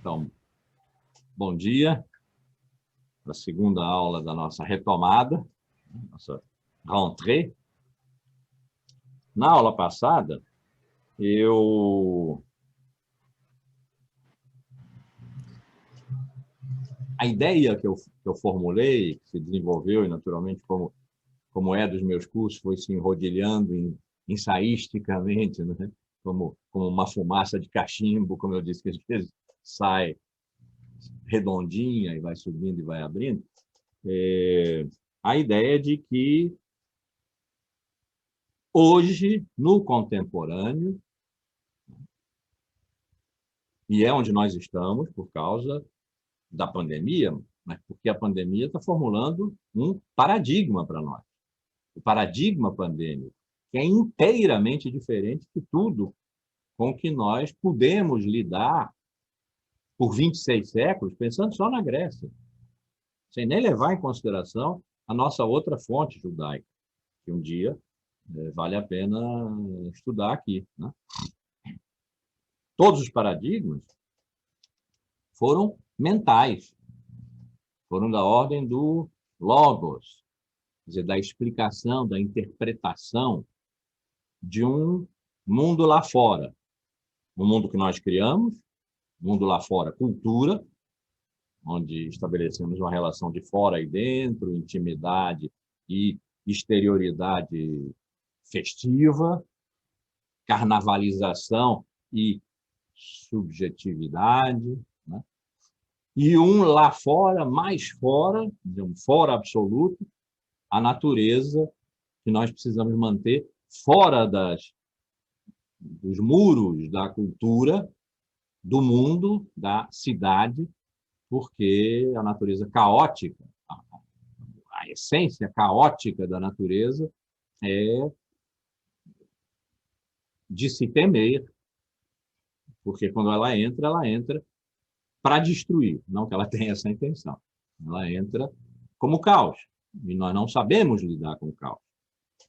Então, bom dia para a segunda aula da nossa retomada, nossa rentrée. Na aula passada, a ideia que eu formulei, que se desenvolveu, e naturalmente, como é dos meus cursos, foi se enrodilhando ensaísticamente, né? como uma fumaça de cachimbo, como eu disse, que às vezes sai redondinha e vai subindo e vai abrindo. A ideia de que hoje, no contemporâneo, e é onde nós estamos por causa da pandemia, mas porque a pandemia está formulando um paradigma para nós. O paradigma pandêmico, que é inteiramente diferente de tudo com que nós pudemos lidar por 26 séculos, pensando só na Grécia, sem nem levar em consideração a nossa outra fonte judaica, que um dia vale a pena estudar aqui, né? Todos os paradigmas foram mentais, foram da ordem do logos, quer dizer, da explicação, da interpretação de um mundo lá fora. Um mundo que nós criamos, mundo lá fora, cultura, onde estabelecemos uma relação de fora e dentro, intimidade e exterioridade festiva, carnavalização e subjetividade, né? E um lá fora, mais fora, um fora absoluto, a natureza que nós precisamos manter fora dos muros da cultura, do mundo, da cidade, porque a natureza caótica, a essência caótica da natureza é de se temer, porque quando ela entra para destruir, não que ela tenha essa intenção. Ela entra como caos, e nós não sabemos lidar com o caos.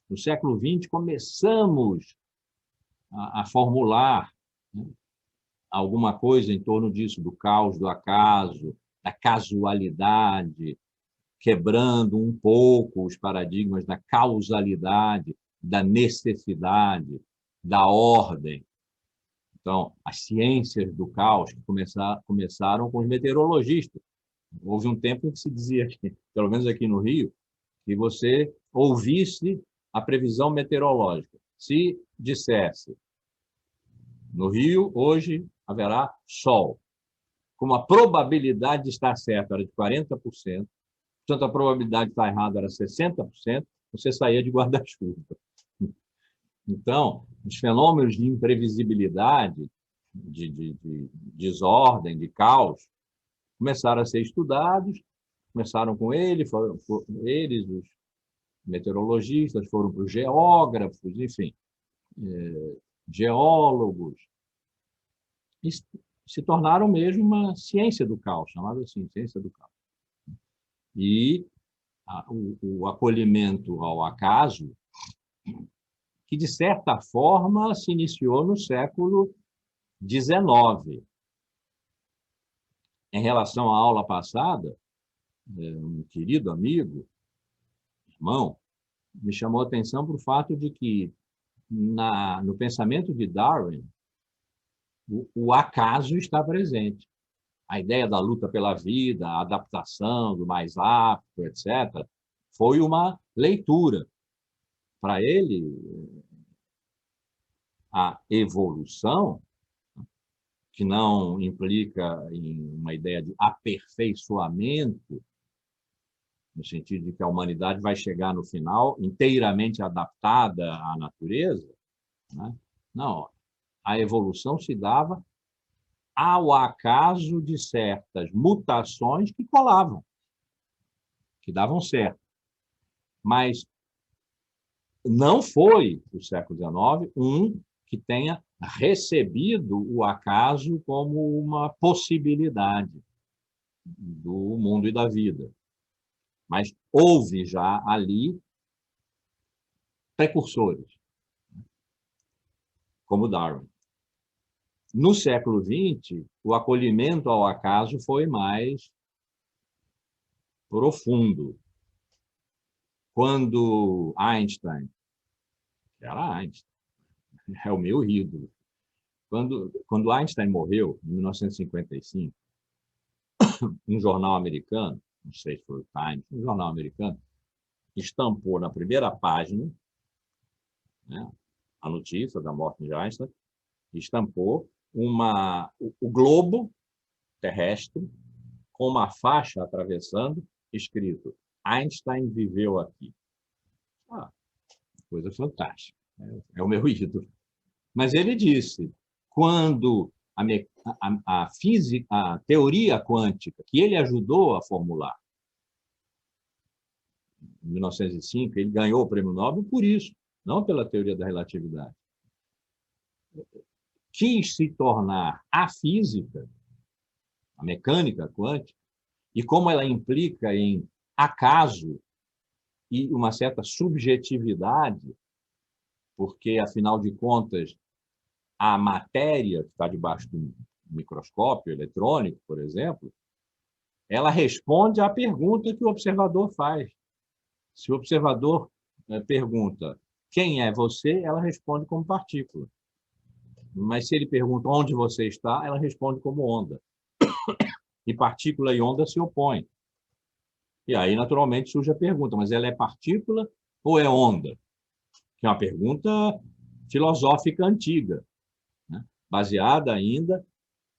No século XX, começamos a formular, né, alguma coisa em torno disso, do caos, do acaso, da casualidade, quebrando um pouco os paradigmas da causalidade, da necessidade, da ordem. Então, as ciências do caos que começaram com os meteorologistas. Houve um tempo em que se dizia, pelo menos aqui no Rio, que você ouvisse a previsão meteorológica. Se dissesse, no Rio, hoje haverá sol, como a probabilidade de estar certo era de 40%, portanto, a probabilidade de estar errado era 60%, você saía de guarda-chuva. Então, os fenômenos de imprevisibilidade, de desordem, de caos, começaram a ser estudados, começaram com eles, os meteorologistas, foram para os geógrafos, enfim, geólogos, e se tornaram mesmo uma ciência do caos, chamada assim, ciência do caos. E o acolhimento ao acaso, que, de certa forma, se iniciou no século XIX. Em relação à aula passada, um querido amigo, irmão, me chamou a atenção para o fato de que, no pensamento de Darwin, o acaso está presente. A ideia da luta pela vida, a adaptação do mais apto, etc., foi uma leitura. Para ele, a evolução, que não implica em uma ideia de aperfeiçoamento, no sentido de que a humanidade vai chegar no final inteiramente adaptada à natureza, né? Não, a evolução se dava ao acaso de certas mutações que colavam, que davam certo. Mas não foi, o século XIX, que tenha recebido o acaso como uma possibilidade do mundo e da vida. Mas houve já ali precursores, como Darwin. No século XX, o acolhimento ao acaso foi mais profundo. Quando Einstein, era Einstein, é o meu ídolo, quando Einstein morreu, em 1955, um jornal americano, não sei se foi o Times, um jornal americano, estampou na primeira página, né, a notícia da morte de Einstein, estampou o globo terrestre com uma faixa atravessando, escrito: Einstein viveu aqui. Ah, coisa fantástica. É o meu ídolo. Mas ele disse, quando a física, a teoria quântica, que ele ajudou a formular, em 1905, ele ganhou o prêmio Nobel por isso, não pela teoria da relatividade. Quis se tornar a física, a mecânica quântica, e como ela implica em acaso e uma certa subjetividade, porque, afinal de contas, a matéria que está debaixo do microscópio eletrônico, por exemplo, ela responde à pergunta que o observador faz. Se o observador pergunta quem é você, ela responde como partícula. Mas se ele pergunta onde você está, ela responde como onda. E partícula e onda se opõem. E aí, naturalmente, surge a pergunta, mas ela é partícula ou é onda? Que é uma pergunta filosófica antiga, né? Baseada ainda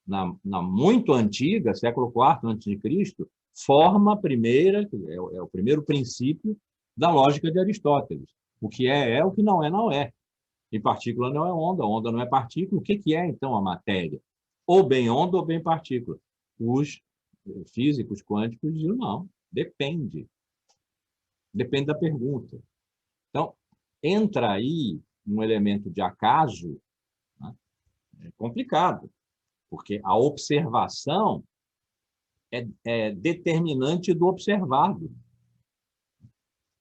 na muito antiga, século IV a.C., forma a primeira, é o primeiro princípio da lógica de Aristóteles. O que é, o que não é, não é. E partícula não é onda não é partícula. O que é, então, a matéria? Ou bem onda ou bem partícula. Os físicos quânticos dizem, não, depende. Depende da pergunta. Então, entra aí um elemento de acaso, né? É complicado, porque a observação é determinante do observado.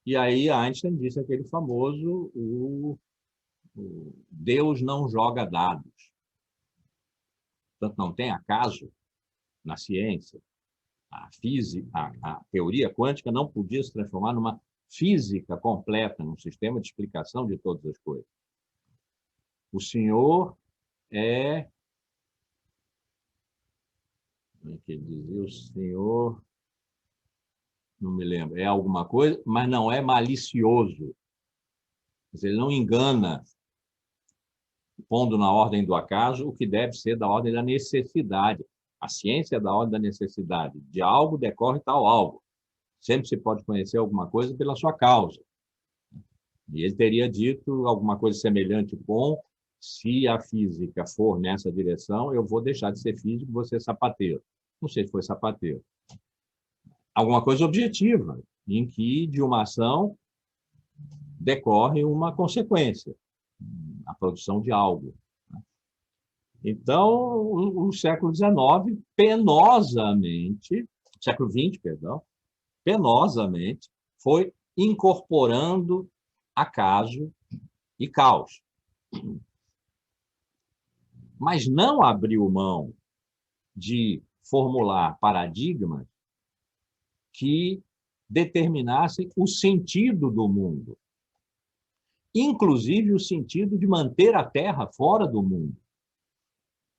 E aí Einstein disse aquele famoso, o Deus não joga dados. Portanto, não tem acaso na ciência. A física, a teoria quântica não podia se transformar numa física completa, num sistema de explicação de todas as coisas. O Senhor é... Como é que ele dizia? O Senhor... Não me lembro. É alguma coisa, mas não é malicioso. Quer dizer, ele não engana, pondo na ordem do acaso o que deve ser da ordem da necessidade. A ciência é da ordem da necessidade. De algo decorre tal algo. Sempre se pode conhecer alguma coisa pela sua causa. E ele teria dito alguma coisa semelhante com: se a física for nessa direção, eu vou deixar de ser físico e vou ser sapateiro. Não sei se foi sapateiro. Alguma coisa objetiva, em que de uma ação decorre uma consequência, a produção de algo. Então, o século XIX, penosamente, século XX, perdão, penosamente, foi incorporando acaso e caos. Mas não abriu mão de formular paradigmas que determinassem o sentido do mundo, inclusive o sentido de manter a Terra fora do mundo.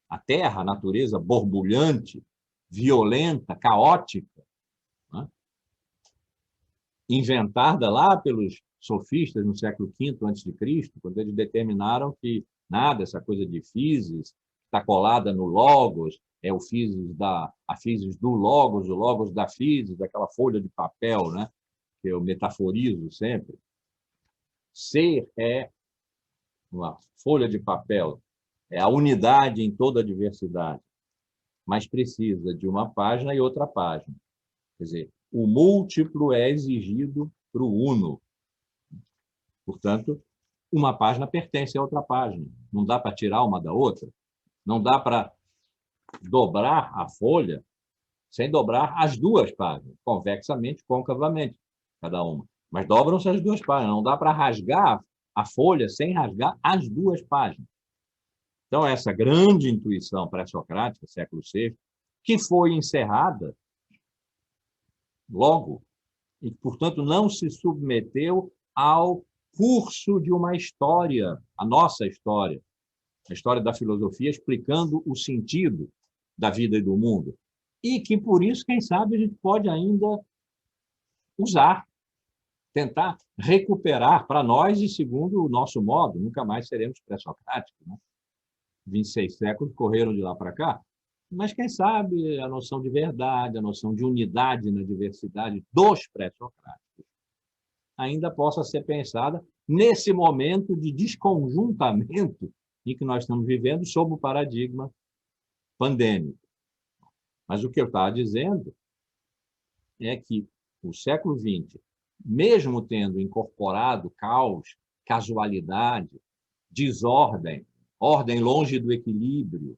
A Terra, a natureza borbulhante, violenta, caótica, né? Inventada lá pelos sofistas no século V a.C., quando eles determinaram que nada, essa coisa de physis, está colada no logos, é o physis a physis do logos, o logos da physis, daquela folha de papel, né? Que eu metaforizo sempre. Ser é uma folha de papel, é a unidade em toda a diversidade, mas precisa de uma página e outra página. Quer dizer, o múltiplo é exigido para o uno. Portanto, uma página pertence a outra página. Não dá para tirar uma da outra. Não dá para dobrar a folha sem dobrar as duas páginas, convexamente, concavamente, cada uma. Mas dobram-se as duas páginas. Não dá para rasgar a folha sem rasgar as duas páginas. Então, essa grande intuição pré-socrática, século VI, que foi encerrada logo, e, portanto, não se submeteu ao curso de uma história, a nossa história, a história da filosofia, explicando o sentido da vida e do mundo. E que, por isso, quem sabe, a gente pode ainda usar, tentar recuperar para nós e segundo o nosso modo. Nunca mais seremos pré-socráticos, né? 26 séculos correram de lá para cá, mas quem sabe a noção de verdade, a noção de unidade na diversidade dos pré-socráticos ainda possa ser pensada nesse momento de desconjuntamento em que nós estamos vivendo sob o paradigma pandêmico. Mas o que eu estava dizendo é que o século XX, mesmo tendo incorporado caos, casualidade, desordem, ordem longe do equilíbrio,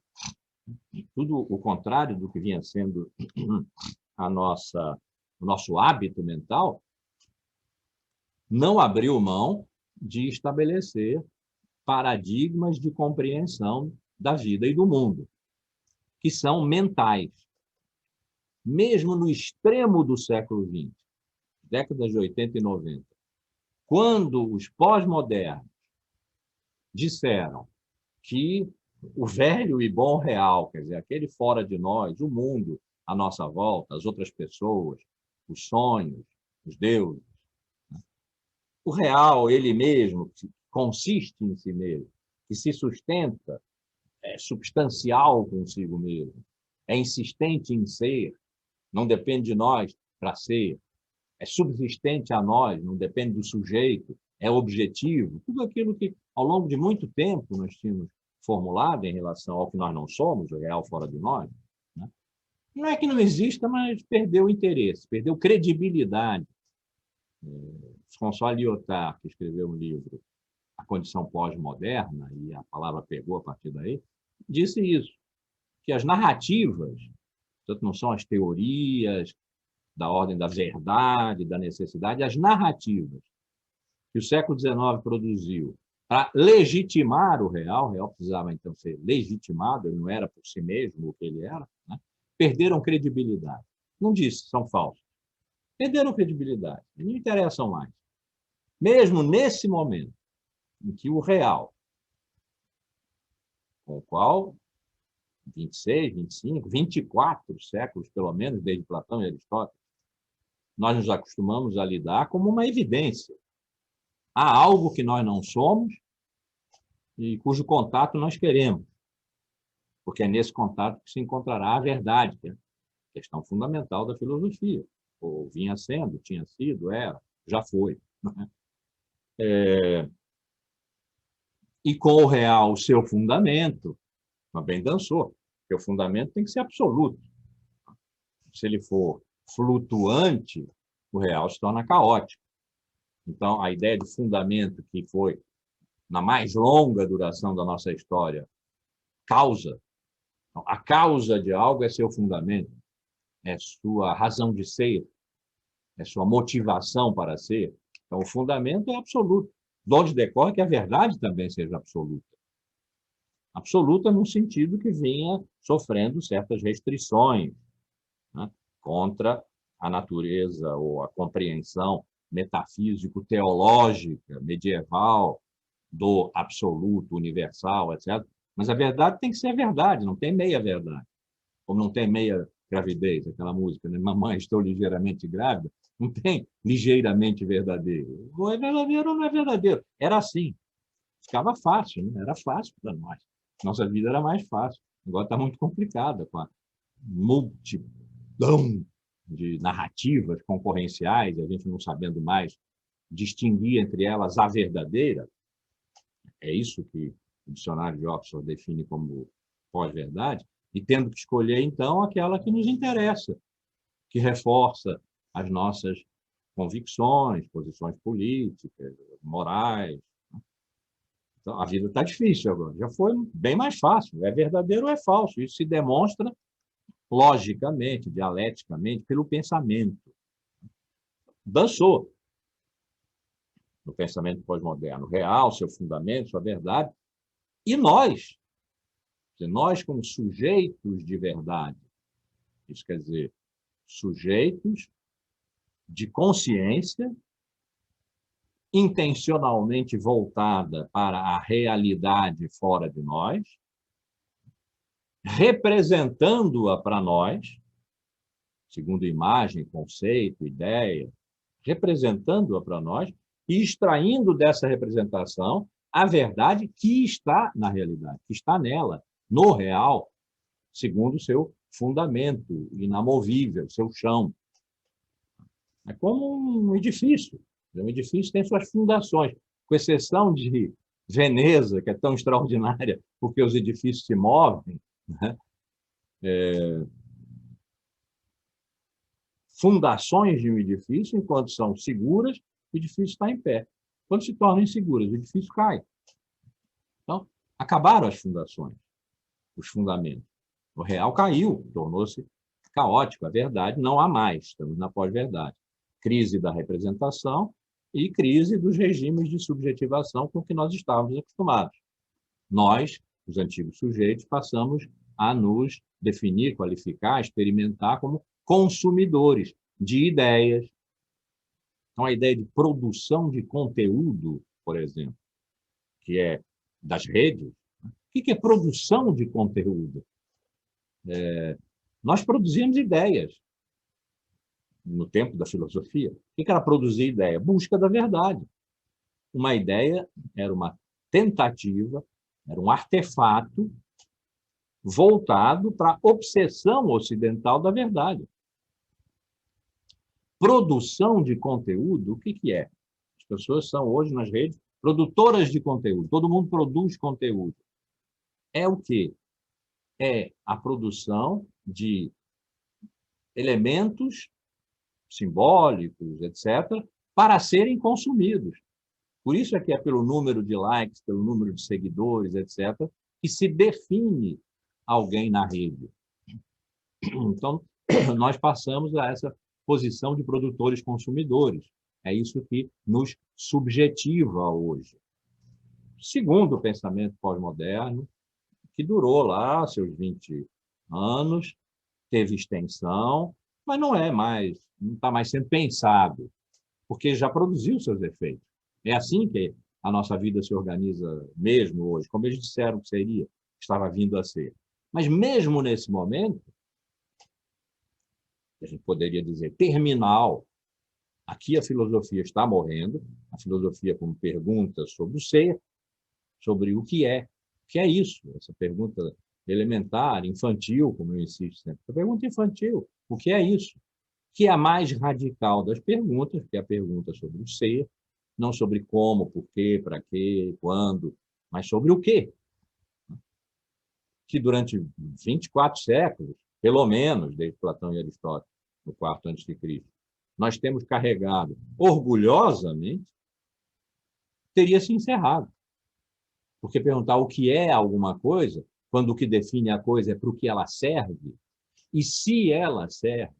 tudo o contrário do que vinha sendo o nosso hábito mental, não abriu mão de estabelecer paradigmas de compreensão da vida e do mundo, que são mentais. Mesmo no extremo do século XX, décadas de 80 e 90, quando os pós-modernos disseram que o velho e bom real, quer dizer, aquele fora de nós, o mundo à nossa volta, as outras pessoas, os sonhos, os deuses, o real, ele mesmo, que consiste em si mesmo, que se sustenta, é substancial consigo mesmo, é insistente em ser, não depende de nós para ser, é subsistente a nós, não depende do sujeito, é objetivo, tudo aquilo que, ao longo de muito tempo, nós tínhamos formulado em relação ao que nós não somos, o real fora de nós, né? Não é que não exista, mas perdeu interesse, perdeu credibilidade. François Lyotard, que escreveu um livro, A Condição Pós-Moderna, e a palavra pegou a partir daí, disse isso, que as narrativas, portanto, não são as teorias da ordem da verdade, da necessidade, as narrativas que o século XIX produziu para legitimar o real precisava então ser legitimado, ele não era por si mesmo o que ele era, né? Perderam credibilidade. Não disse, são falsos. Perderam credibilidade, não interessam mais. Mesmo nesse momento em que o real, com o qual 26, 25, 24 séculos, pelo menos, desde Platão e Aristóteles, nós nos acostumamos a lidar como uma evidência. Há algo que nós não somos e cujo contato nós queremos, porque é nesse contato que se encontrará a verdade, que é a questão fundamental da filosofia. Ou vinha sendo, tinha sido, era, já foi. E com o real, o seu fundamento, também dançou, porque o fundamento tem que ser absoluto. Se ele for flutuante, o real se torna caótico. Então, a ideia de fundamento que foi, na mais longa duração da nossa história, causa. Então, a causa de algo é seu fundamento, é sua razão de ser, é sua motivação para ser. Então, o fundamento é absoluto. De onde decorre que a verdade também seja absoluta. Absoluta no sentido que vinha sofrendo certas restrições, né, contra a natureza ou a compreensão metafísico-teológica, medieval, do absoluto, universal, etc. Mas a verdade tem que ser verdade, não tem meia-verdade. Como não tem meia gravidez, aquela música, né? Mamãe, estou ligeiramente grávida, não tem ligeiramente verdadeiro. Ou é verdadeiro ou não é verdadeiro. Era assim. Ficava fácil, né? Era fácil para nós. Nossa vida era mais fácil. Agora está muito complicada, com a multidão de narrativas concorrenciais, a gente não sabendo mais distinguir entre elas a verdadeira. É isso que o dicionário de Oxford define como pós-verdade, e tendo que escolher, então, aquela que nos interessa, que reforça as nossas convicções, posições políticas, morais. Então, a vida está difícil agora, já foi bem mais fácil, é verdadeiro ou é falso, isso se demonstra logicamente, dialeticamente, pelo pensamento. Dançou no pensamento pós-moderno, real, seu fundamento, sua verdade, e nós, Nós, como sujeitos de verdade, isso quer dizer, sujeitos de consciência intencionalmente voltada para a realidade fora de nós, representando-a para nós, segundo imagem, conceito, ideia, representando-a para nós e extraindo dessa representação a verdade que está na realidade, que está nela, no real, segundo o seu fundamento inamovível, seu chão. É como um edifício. Um edifício tem suas fundações, com exceção de Veneza, que é tão extraordinária, porque os edifícios se movem, né? Fundações de um edifício, enquanto são seguras, o edifício está em pé. Quando se tornam inseguras, o edifício cai. Então, acabaram as fundações, os fundamentos. O real caiu, tornou-se caótico. A verdade não há mais, estamos na pós-verdade. Crise da representação e crise dos regimes de subjetivação com que nós estávamos acostumados. Nós, os antigos sujeitos, passamos a nos definir, qualificar, experimentar como consumidores de ideias. Então, a ideia de produção de conteúdo, por exemplo, que é das redes. O que é produção de conteúdo? Nós produzimos ideias no tempo da filosofia. O que era produzir ideia? Busca da verdade. Uma ideia era uma tentativa, era um artefato voltado para a obsessão ocidental da verdade. Produção de conteúdo, o que é? As pessoas são hoje nas redes produtoras de conteúdo. Todo mundo produz conteúdo. É o quê? É a produção de elementos simbólicos, etc., para serem consumidos. Por isso é que é pelo número de likes, pelo número de seguidores, etc., que se define alguém na rede. Então, nós passamos a essa posição de produtores-consumidores. É isso que nos subjetiva hoje. Segundo o pensamento pós-moderno, que durou lá seus 20 anos, teve extensão, mas não está mais sendo pensado, porque já produziu seus efeitos. É assim que a nossa vida se organiza mesmo hoje, como eles disseram que seria, que estava vindo a ser. Mas mesmo nesse momento, a gente poderia dizer terminal, aqui a filosofia está morrendo, a filosofia como pergunta sobre o ser, sobre o que é isso? Essa pergunta elementar, infantil, como eu insisto sempre. A pergunta infantil, o que é isso? Que é a mais radical das perguntas, que é a pergunta sobre o ser, não sobre como, por quê, para quê, quando, mas sobre o quê. Que durante 24 séculos, pelo menos, desde Platão e Aristóteles, no quarto antes de Cristo, nós temos carregado orgulhosamente, teria se encerrado. Porque perguntar o que é alguma coisa, quando o que define a coisa é para o que ela serve, e se ela serve,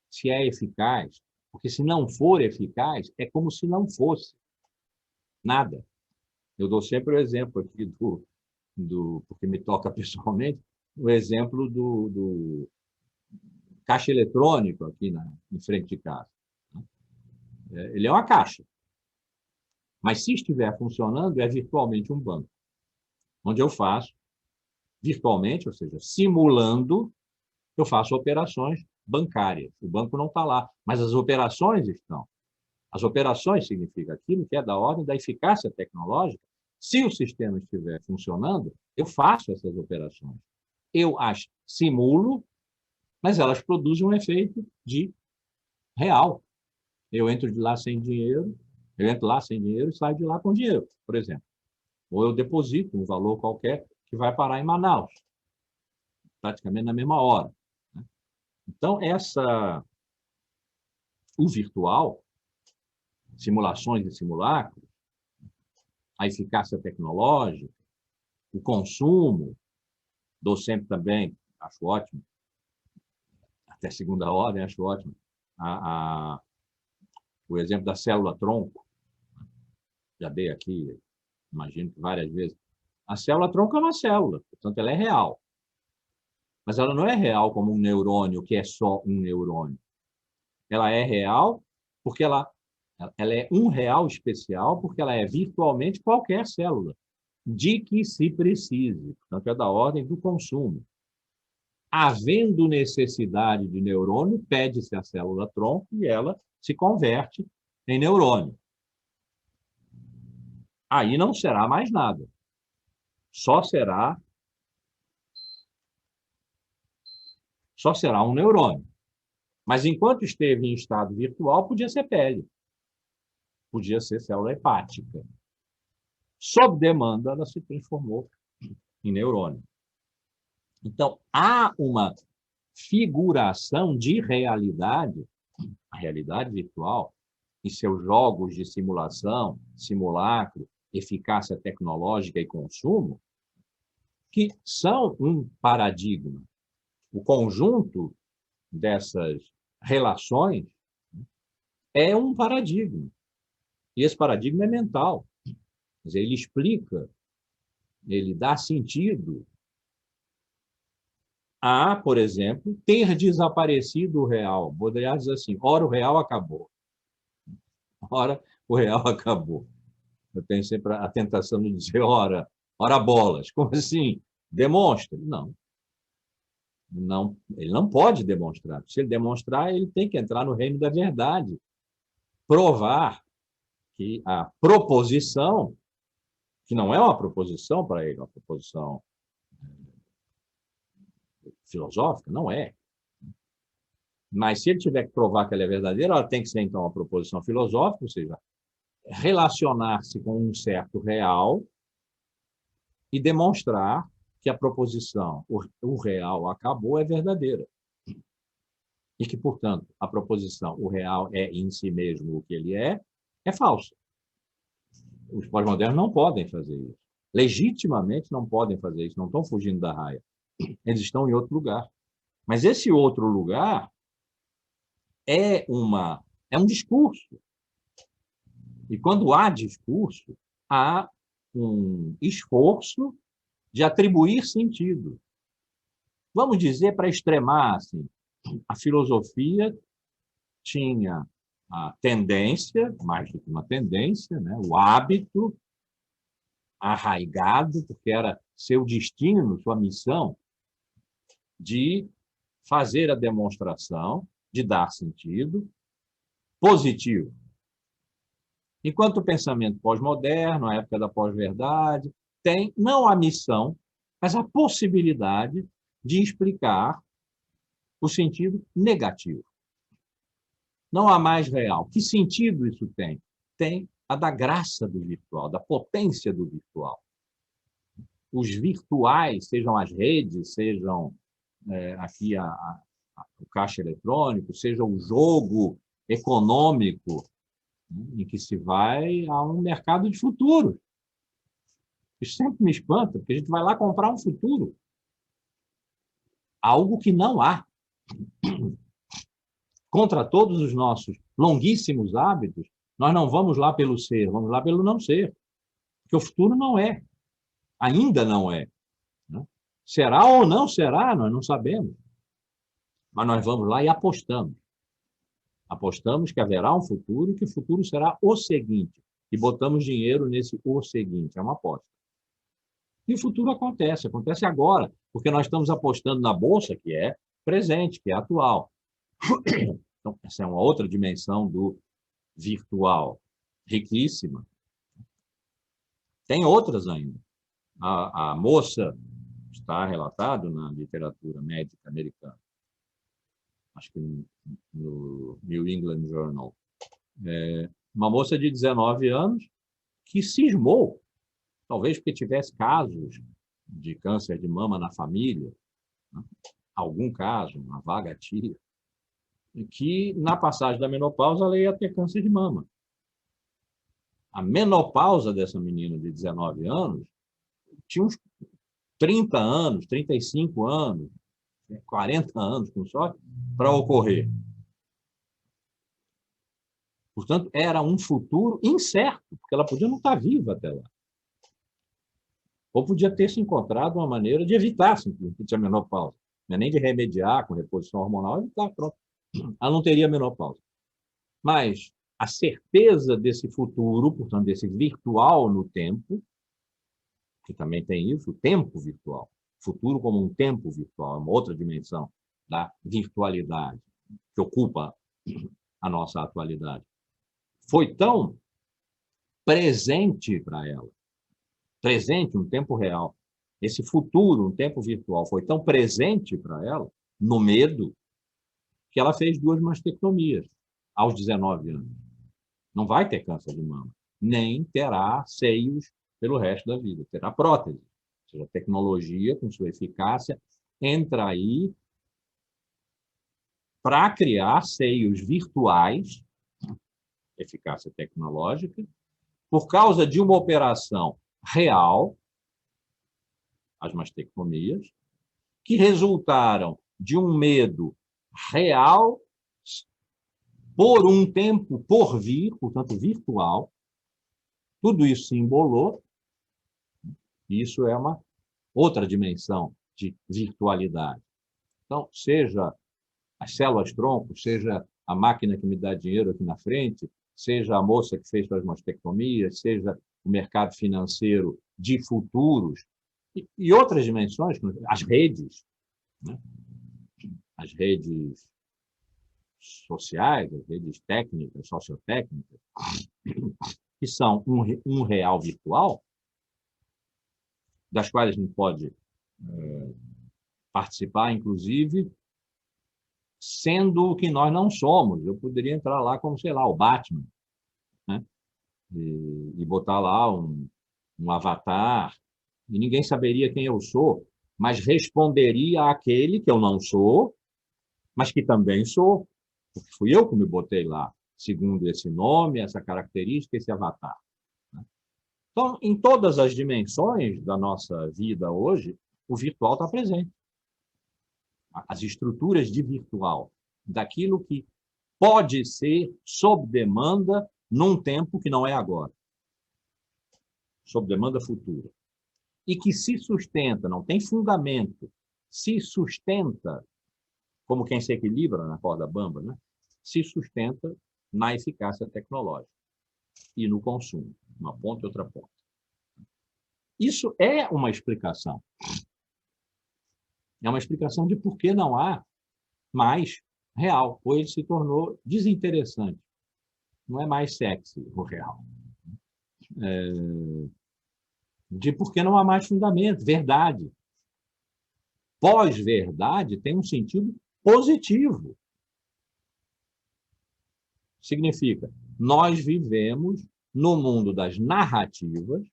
se é eficaz, porque se não for eficaz, é como se não fosse nada. Eu dou sempre o exemplo aqui porque me toca pessoalmente, o exemplo do caixa eletrônico aqui em frente de casa. Ele é uma caixa, mas se estiver funcionando, é virtualmente um banco, onde eu faço virtualmente, ou seja, simulando, eu faço operações bancárias. O banco não está lá, mas as operações estão. As operações significa aquilo que é da ordem da eficácia tecnológica. Se o sistema estiver funcionando, eu faço essas operações. Eu as simulo, mas elas produzem um efeito de real. Eu entro de lá sem dinheiro, eu entro lá sem dinheiro e saio de lá com dinheiro, por exemplo. Ou eu deposito um valor qualquer que vai parar em Manaus, praticamente na mesma hora. Então, o virtual, simulações e simulacros, a eficácia tecnológica, o consumo, dou sempre também, acho ótimo, até segunda ordem, acho ótimo, o exemplo da célula-tronco, já dei aqui, imagino que várias vezes, A célula-tronco é uma célula, portanto, ela é real. Mas ela não é real como um neurônio, que é só um neurônio. Ela é real porque ela é um real especial, porque ela é virtualmente qualquer célula, de que se precise. Portanto, é da ordem do consumo. Havendo necessidade de neurônio, pede-se a célula-tronco e ela se converte em neurônio. Aí não será mais nada. Só será um neurônio. Mas enquanto esteve em estado virtual, podia ser pele, podia ser célula hepática. Sob demanda, ela se transformou em neurônio. Então, há uma figuração de realidade, a realidade virtual, e seus jogos de simulação, simulacro, eficácia tecnológica e consumo, que são um paradigma. O conjunto dessas relações é um paradigma. E esse paradigma é mental. Quer dizer, ele explica, ele dá sentido a, por exemplo, ter desaparecido o real. Baudrillard diz assim, ora o real acabou. Ora o real acabou. Eu tenho sempre a tentação de dizer, ora bolas. Como assim? Demonstra. Não, ele não pode demonstrar. Se ele demonstrar, ele tem que entrar no reino da verdade. Provar que a proposição, que não é uma proposição para ele, uma proposição filosófica, não é. Mas se ele tiver que provar que ela é verdadeira, ela tem que ser, então, uma proposição filosófica, ou seja, relacionar-se com um certo real e demonstrar que a proposição, o real acabou, é verdadeira. E que, portanto, a proposição, o real é em si mesmo o que ele é falsa. Os pós-modernos não podem fazer isso. Legitimamente não podem fazer isso, não estão fugindo da raia. Eles estão em outro lugar. Mas esse outro lugar é um discurso. E quando há discurso, há um esforço de atribuir sentido. Vamos dizer, para extremar, assim, a filosofia tinha a tendência, mais do que uma tendência, né? O hábito arraigado, porque era seu destino, sua missão, de fazer a demonstração, de dar sentido positivo. Enquanto o pensamento pós-moderno, a época da pós-verdade, tem não a missão, mas a possibilidade de explicar o sentido negativo. Não há mais real. Que sentido isso tem? Tem a da graça do virtual, da potência do virtual. Os virtuais, sejam as redes, sejam aqui o caixa eletrônico, seja o jogo econômico, em que se vai a um mercado de futuro. Isso sempre me espanta, porque a gente vai lá comprar um futuro. Algo que não há. Contra todos os nossos longuíssimos hábitos, nós não vamos lá pelo ser, vamos lá pelo não ser. Porque o futuro não é. Ainda não é. Será ou não será, nós não sabemos. Mas nós vamos lá e apostamos. Apostamos que haverá um futuro e que o futuro será o seguinte. E botamos dinheiro nesse o seguinte. É uma aposta. E o futuro acontece agora, porque nós estamos apostando na bolsa, que é presente, que é atual. Então, essa é uma outra dimensão do virtual, riquíssima. Tem outras ainda. A moça, está relatado na literatura médica americana, acho que no New England Journal, uma moça de 19 anos que cismou, talvez porque tivesse casos de câncer de mama na família, né? Algum caso, uma vaga tia, que na passagem da menopausa ela ia ter câncer de mama. A menopausa dessa menina de 19 anos tinha uns 30 anos, 35 anos, 40 anos, com sorte, para ocorrer. Portanto, era um futuro incerto, porque ela podia não estar viva até lá. Ou podia ter se encontrado uma maneira de evitar simplesmente a menopausa. Não é nem de remediar com reposição hormonal, evitar, pronto. Ela não teria menopausa. Mas a certeza desse futuro, portanto, desse virtual no tempo, que também tem isso, o tempo virtual, futuro como um tempo virtual, é uma outra dimensão da virtualidade que ocupa a nossa atualidade, foi tão presente para ela, presente no tempo real, esse futuro, um tempo virtual, foi tão presente para ela, no medo, que ela fez 2 mastectomias aos 19 anos. Não vai ter câncer de mama, nem terá seios pelo resto da vida, terá prótese. Ou seja, a tecnologia, com sua eficácia, entra aí para criar seios virtuais, eficácia tecnológica, por causa de uma operação real, as mastectomias, que resultaram de um medo real por um tempo por vir, portanto, virtual. Tudo isso se embolou, e isso é uma outra dimensão de virtualidade. Então, seja as células-tronco, seja a máquina que me dá dinheiro aqui na frente, seja a moça que fez suas mastectomias, seja o mercado financeiro de futuros, e outras dimensões, as redes, né? As redes sociais, as redes técnicas, sociotécnicas, que são um real virtual, das quais a gente pode participar, inclusive, sendo o que nós não somos. Eu poderia entrar lá como, sei lá, o Batman, né? E botar lá um avatar, e ninguém saberia quem eu sou, mas responderia àquele que eu não sou, mas que também sou, porque fui eu que me botei lá, segundo esse nome, essa característica, esse avatar. Então, em todas as dimensões da nossa vida hoje, o virtual está presente. As estruturas de virtual, daquilo que pode ser sob demanda num tempo que não é agora, sob demanda futura, e que se sustenta, não tem fundamento, se sustenta, como quem se equilibra na corda bamba, né? Se sustenta na eficácia tecnológica e no consumo, uma ponta e outra ponta. Isso é uma explicação. É uma explicação de por que não há mais real, ou ele se tornou desinteressante. Não é mais sexy o real. De por que não há mais fundamento, verdade. Pós-verdade tem um sentido positivo. Significa, nós vivemos no mundo das narrativas,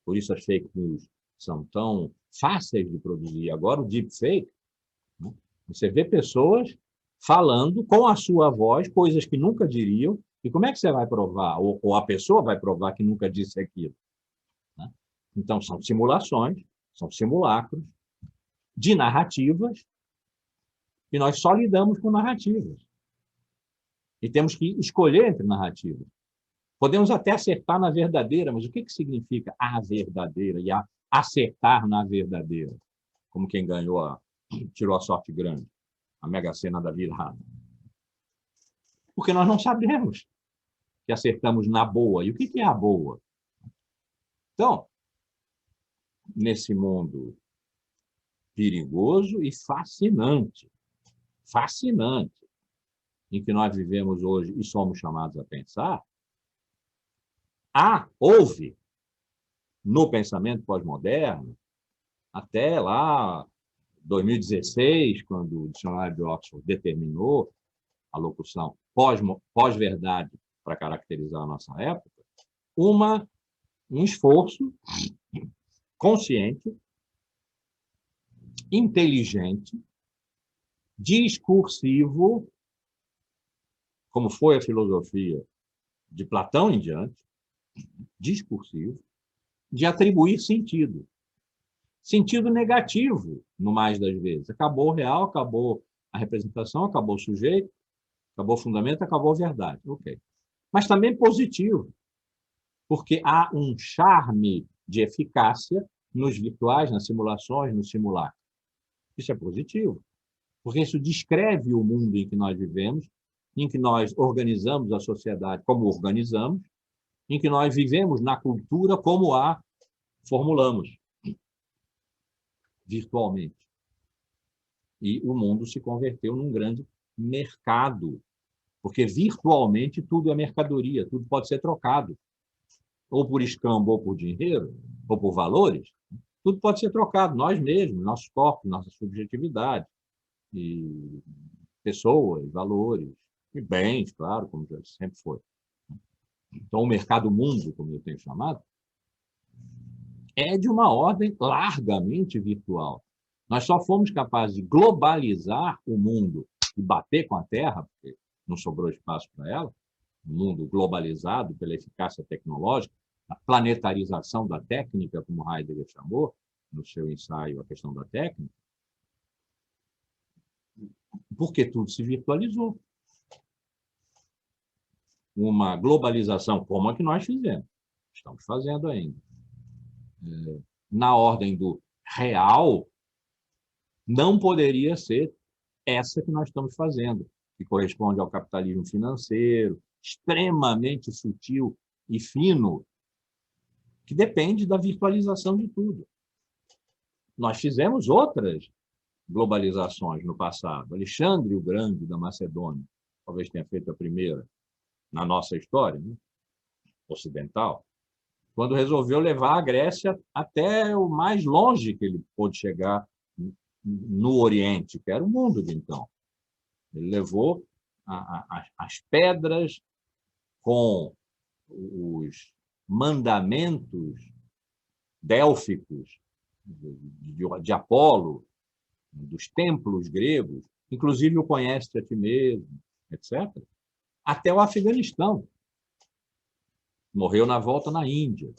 por isso as fake news são tão fáceis de produzir. Agora, o deepfake, né? Você vê pessoas falando com a sua voz coisas que nunca diriam, e como é que você vai provar? Ou a pessoa vai provar que nunca disse aquilo? Né? Então, são simulações, são simulacros de narrativas, e nós só lidamos com narrativas. E temos que escolher entre narrativas. Podemos até acertar na verdadeira, mas o que significa a verdadeira e acertar na verdadeira? Como quem ganhou, tirou a sorte grande, a Mega Sena da virada. Porque nós não sabemos que acertamos na boa. E o que é a boa? Então, nesse mundo perigoso e fascinante, em que nós vivemos hoje e somos chamados a pensar, houve, no pensamento pós-moderno, até lá 2016, quando o dicionário de Oxford determinou a locução pós-verdade para caracterizar a nossa época, um esforço consciente, inteligente, discursivo, como foi a filosofia de Platão em diante, discursivo, de atribuir sentido. Sentido negativo, no mais das vezes. Acabou o real, acabou a representação, acabou o sujeito, acabou o fundamento, acabou a verdade. Ok. Mas também positivo, porque há um charme de eficácia nos virtuais, nas simulações, no simulacro. Isso é positivo, porque isso descreve o mundo em que nós vivemos, em que nós organizamos a sociedade como organizamos, em que nós vivemos na cultura como a formulamos, virtualmente. E o mundo se converteu num grande mercado, porque virtualmente tudo é mercadoria, tudo pode ser trocado, ou por escambo, ou por dinheiro, ou por valores, tudo pode ser trocado, nós mesmos, nossos corpos, nossa subjetividade, e pessoas, valores, e bens, claro, como já sempre foi. Então, o mercado mundo, como eu tenho chamado, é de uma ordem largamente virtual. Nós só fomos capazes de globalizar o mundo e bater com a Terra, porque não sobrou espaço para ela, um mundo globalizado pela eficácia tecnológica, a planetarização da técnica, como Heidegger chamou, no seu ensaio A Questão da Técnica, porque tudo se virtualizou. Uma globalização como a que nós fizemos, estamos fazendo ainda, na ordem do real, não poderia ser essa que nós estamos fazendo, que corresponde ao capitalismo financeiro, extremamente sutil e fino, que depende da virtualização de tudo. Nós fizemos outras globalizações no passado. Alexandre o Grande, da Macedônia, talvez tenha feito a primeira na nossa história, né, ocidental, quando resolveu levar a Grécia até o mais longe que ele pôde chegar no Oriente, que era o mundo de então. Ele levou as pedras com os mandamentos délficos de Apolo, dos templos gregos, inclusive o conhece a ti mesmo, etc., até o Afeganistão. Morreu na volta na Índia.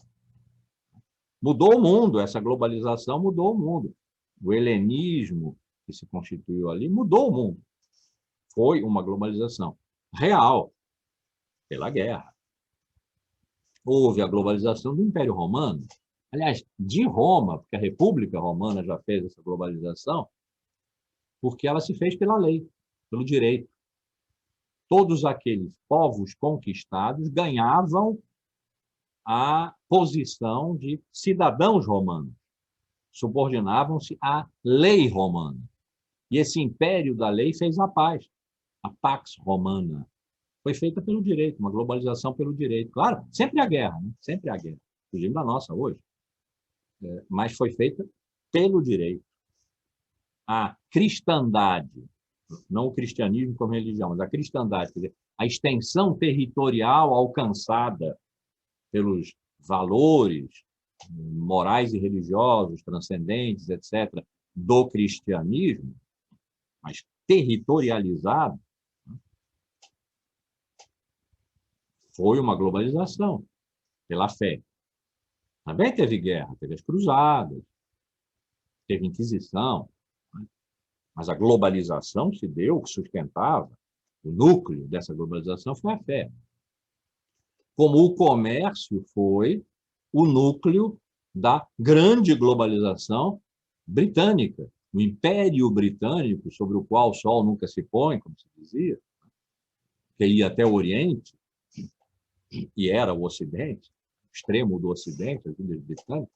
Mudou o mundo, essa globalização mudou o mundo. O helenismo que se constituiu ali mudou o mundo. Foi uma globalização real, pela guerra. Houve a globalização do Império Romano, aliás, de Roma, porque a República Romana já fez essa globalização, porque ela se fez pela lei, pelo direito. Todos aqueles povos conquistados ganhavam a posição de cidadãos romanos, subordinavam-se à lei romana. E esse império da lei fez a paz, a Pax Romana. Foi feita pelo direito, uma globalização pelo direito. Claro, sempre há guerra, né? Sempre há guerra, inclusive da nossa hoje. Mas foi feita pelo direito. A cristandade, não o cristianismo como religião, mas a cristandade, quer dizer, a extensão territorial alcançada pelos valores morais e religiosos, transcendentes, etc., do cristianismo, mas territorializado, foi uma globalização pela fé. Também teve guerra, teve as cruzadas, teve Inquisição, mas a globalização se deu, o que sustentava, o núcleo dessa globalização foi a fé. Como o comércio foi o núcleo da grande globalização britânica, o Império Britânico, sobre o qual o sol nunca se põe, como se dizia, que ia até o Oriente, e era o Ocidente, o extremo do Ocidente, as ilhas britânicas,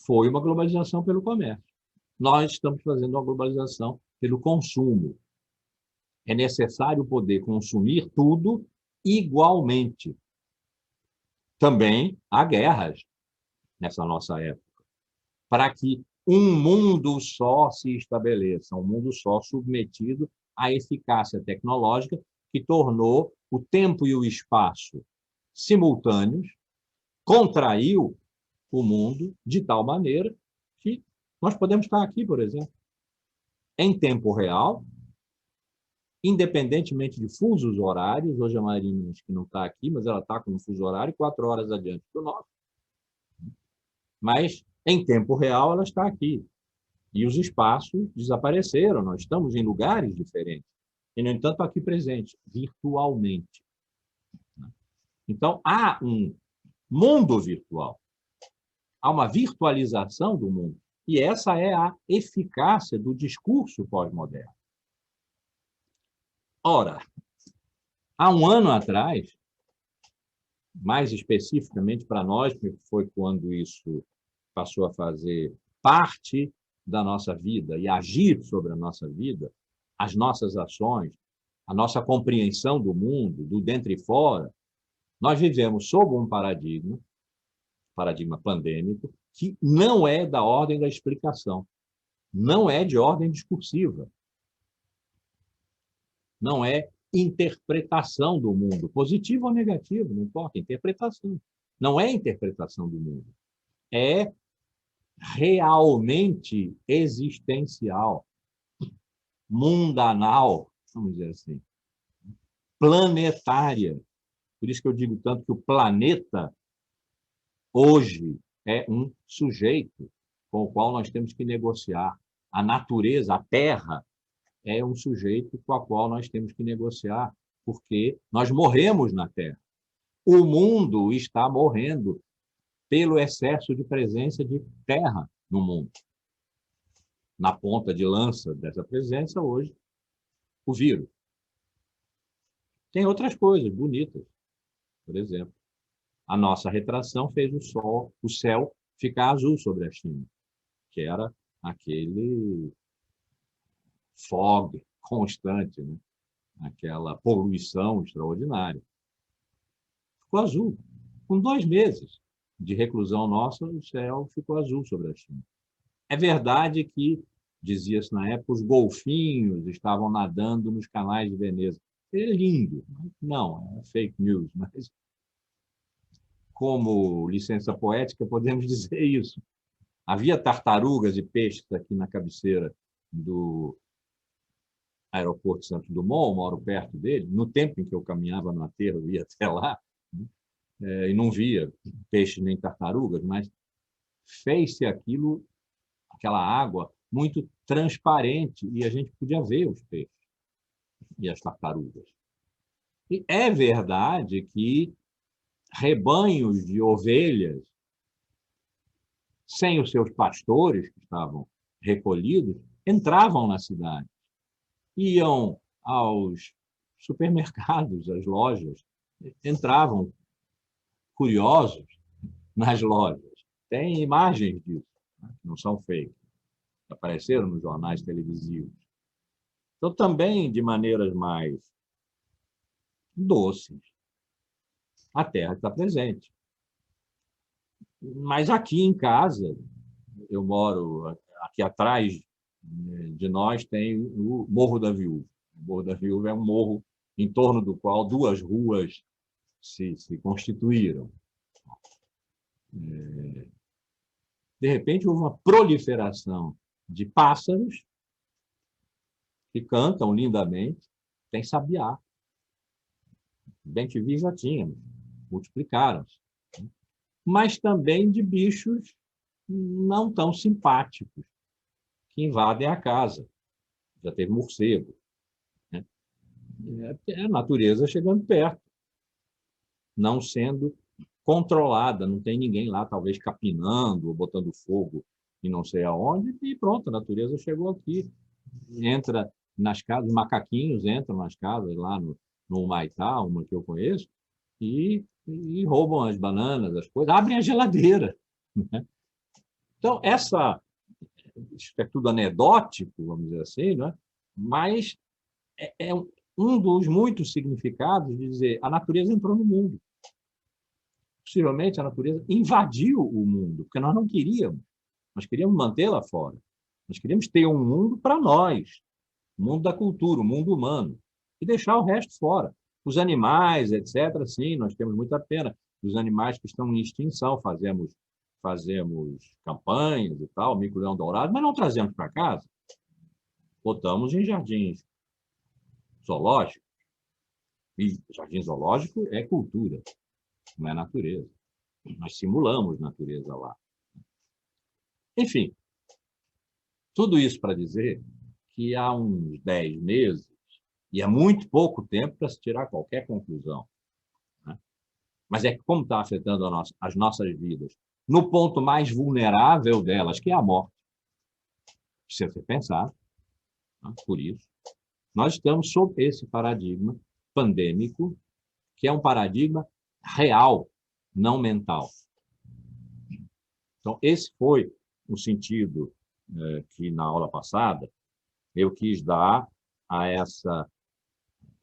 foi uma globalização pelo comércio. Nós estamos fazendo uma globalização pelo consumo. É necessário poder consumir tudo igualmente. Também há guerras nessa nossa época, para que um mundo só se estabeleça, um mundo só submetido à eficácia tecnológica que tornou o tempo e o espaço simultâneos, contraiu o mundo de tal maneira que nós podemos estar aqui, por exemplo, em tempo real, independentemente de fusos horários. Hoje a Marina acho que não está aqui, mas ela está com um fuso horário 4 horas adiante do nosso. Mas, em tempo real, ela está aqui. E os espaços desapareceram, nós estamos em lugares diferentes. E, no entanto, aqui presentes, virtualmente. Então, há um mundo virtual. Há uma virtualização do mundo. E essa é a eficácia do discurso pós-moderno. Ora, há um ano atrás, mais especificamente para nós, porque foi quando isso passou a fazer parte da nossa vida e agir sobre a nossa vida, as nossas ações, a nossa compreensão do mundo, do dentro e fora, nós vivemos sob um paradigma pandêmico, que não é da ordem da explicação, não é de ordem discursiva, não é interpretação do mundo, positivo ou negativo, não importa, interpretação. Não é interpretação do mundo, é realmente existencial, mundanal, vamos dizer assim, planetária. Por isso que eu digo tanto que o planeta, hoje, é um sujeito com o qual nós temos que negociar. A natureza, a Terra, é um sujeito com o qual nós temos que negociar, porque nós morremos na Terra. O mundo está morrendo pelo excesso de presença de terra no mundo. Na ponta de lança dessa presença, hoje, o vírus. Tem outras coisas bonitas. Por exemplo, a nossa retração fez o céu ficar azul sobre a China, que era aquele fog constante, né? Aquela poluição extraordinária. Ficou azul. Com 2 meses de reclusão nossa, o céu ficou azul sobre a China. É verdade que, dizia-se na época, os golfinhos estavam nadando nos canais de Veneza. É lindo. Não, é fake news, mas como licença poética, podemos dizer isso. Havia tartarugas e peixes aqui na cabeceira do aeroporto de Santos Dumont, eu moro perto dele. No tempo em que eu caminhava no aterro, eu ia até lá, e não via peixes nem tartarugas, mas fez-se aquela água muito transparente e a gente podia ver os peixes e as tartarugas. E é verdade que rebanhos de ovelhas, sem os seus pastores, que estavam recolhidos, entravam na cidade, iam aos supermercados, às lojas, entravam curiosos nas lojas. Tem imagens disso, né, que não são fake, apareceram nos jornais televisivos. Então, também, de maneiras mais doces, a terra está presente. Mas aqui em casa, eu moro aqui atrás de nós, tem o Morro da Viúva. O Morro da Viúva é um morro em torno do qual 2 ruas se constituíram. De repente, houve uma proliferação de pássaros que cantam lindamente. Tem sabiá. Bem-te-vi já tínhamos, multiplicaram-se. Mas também de bichos não tão simpáticos, que invadem a casa. Já teve morcego. Né? É a natureza chegando perto, não sendo controlada, não tem ninguém lá, talvez capinando ou botando fogo e não sei aonde, e pronto, a natureza chegou aqui. Entra nas casas, os macaquinhos entram nas casas, lá no Humaitá, uma que eu conheço, e roubam as bananas, as coisas, abrem a geladeira. Né? Então, isso é tudo anedótico, vamos dizer assim, né? Mas é um dos muitos significados de dizer a natureza entrou no mundo. Possivelmente a natureza invadiu o mundo, porque nós não queríamos. Nós queríamos mantê-la fora. Nós queríamos ter um mundo para nós, o mundo da cultura, o mundo humano, e deixar o resto fora. Os animais, etc., sim, nós temos muita pena. Os animais que estão em extinção, fazemos campanhas e tal, mico-leão dourado, mas não trazemos para casa. Botamos em jardins zoológicos. E jardim zoológico é cultura, não é natureza. Nós simulamos natureza lá. Enfim, tudo isso para dizer que há uns 10 meses, e é muito pouco tempo para se tirar qualquer conclusão, né? mas é como está afetando as nossas vidas, no ponto mais vulnerável delas, que é a morte. Precisa ser pensado, né? Por isso, nós estamos sob esse paradigma pandêmico, que é um paradigma real, não mental. Então, esse foi o sentido que, na aula passada, eu quis dar a essa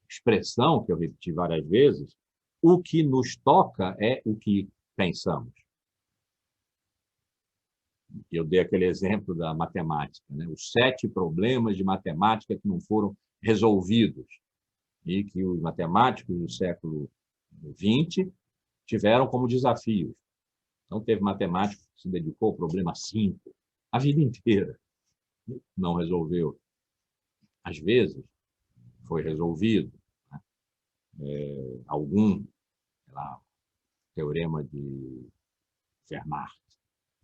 expressão, que eu repeti várias vezes: o que nos toca é o que pensamos. Eu dei aquele exemplo da matemática, né? Os 7 problemas de matemática que não foram resolvidos e que os matemáticos do século XX tiveram como desafios. Então, teve matemático que se dedicou ao problema 5 a vida inteira. Não resolveu. Às vezes, foi resolvido, né? Algum, sei lá, teorema de Fermat,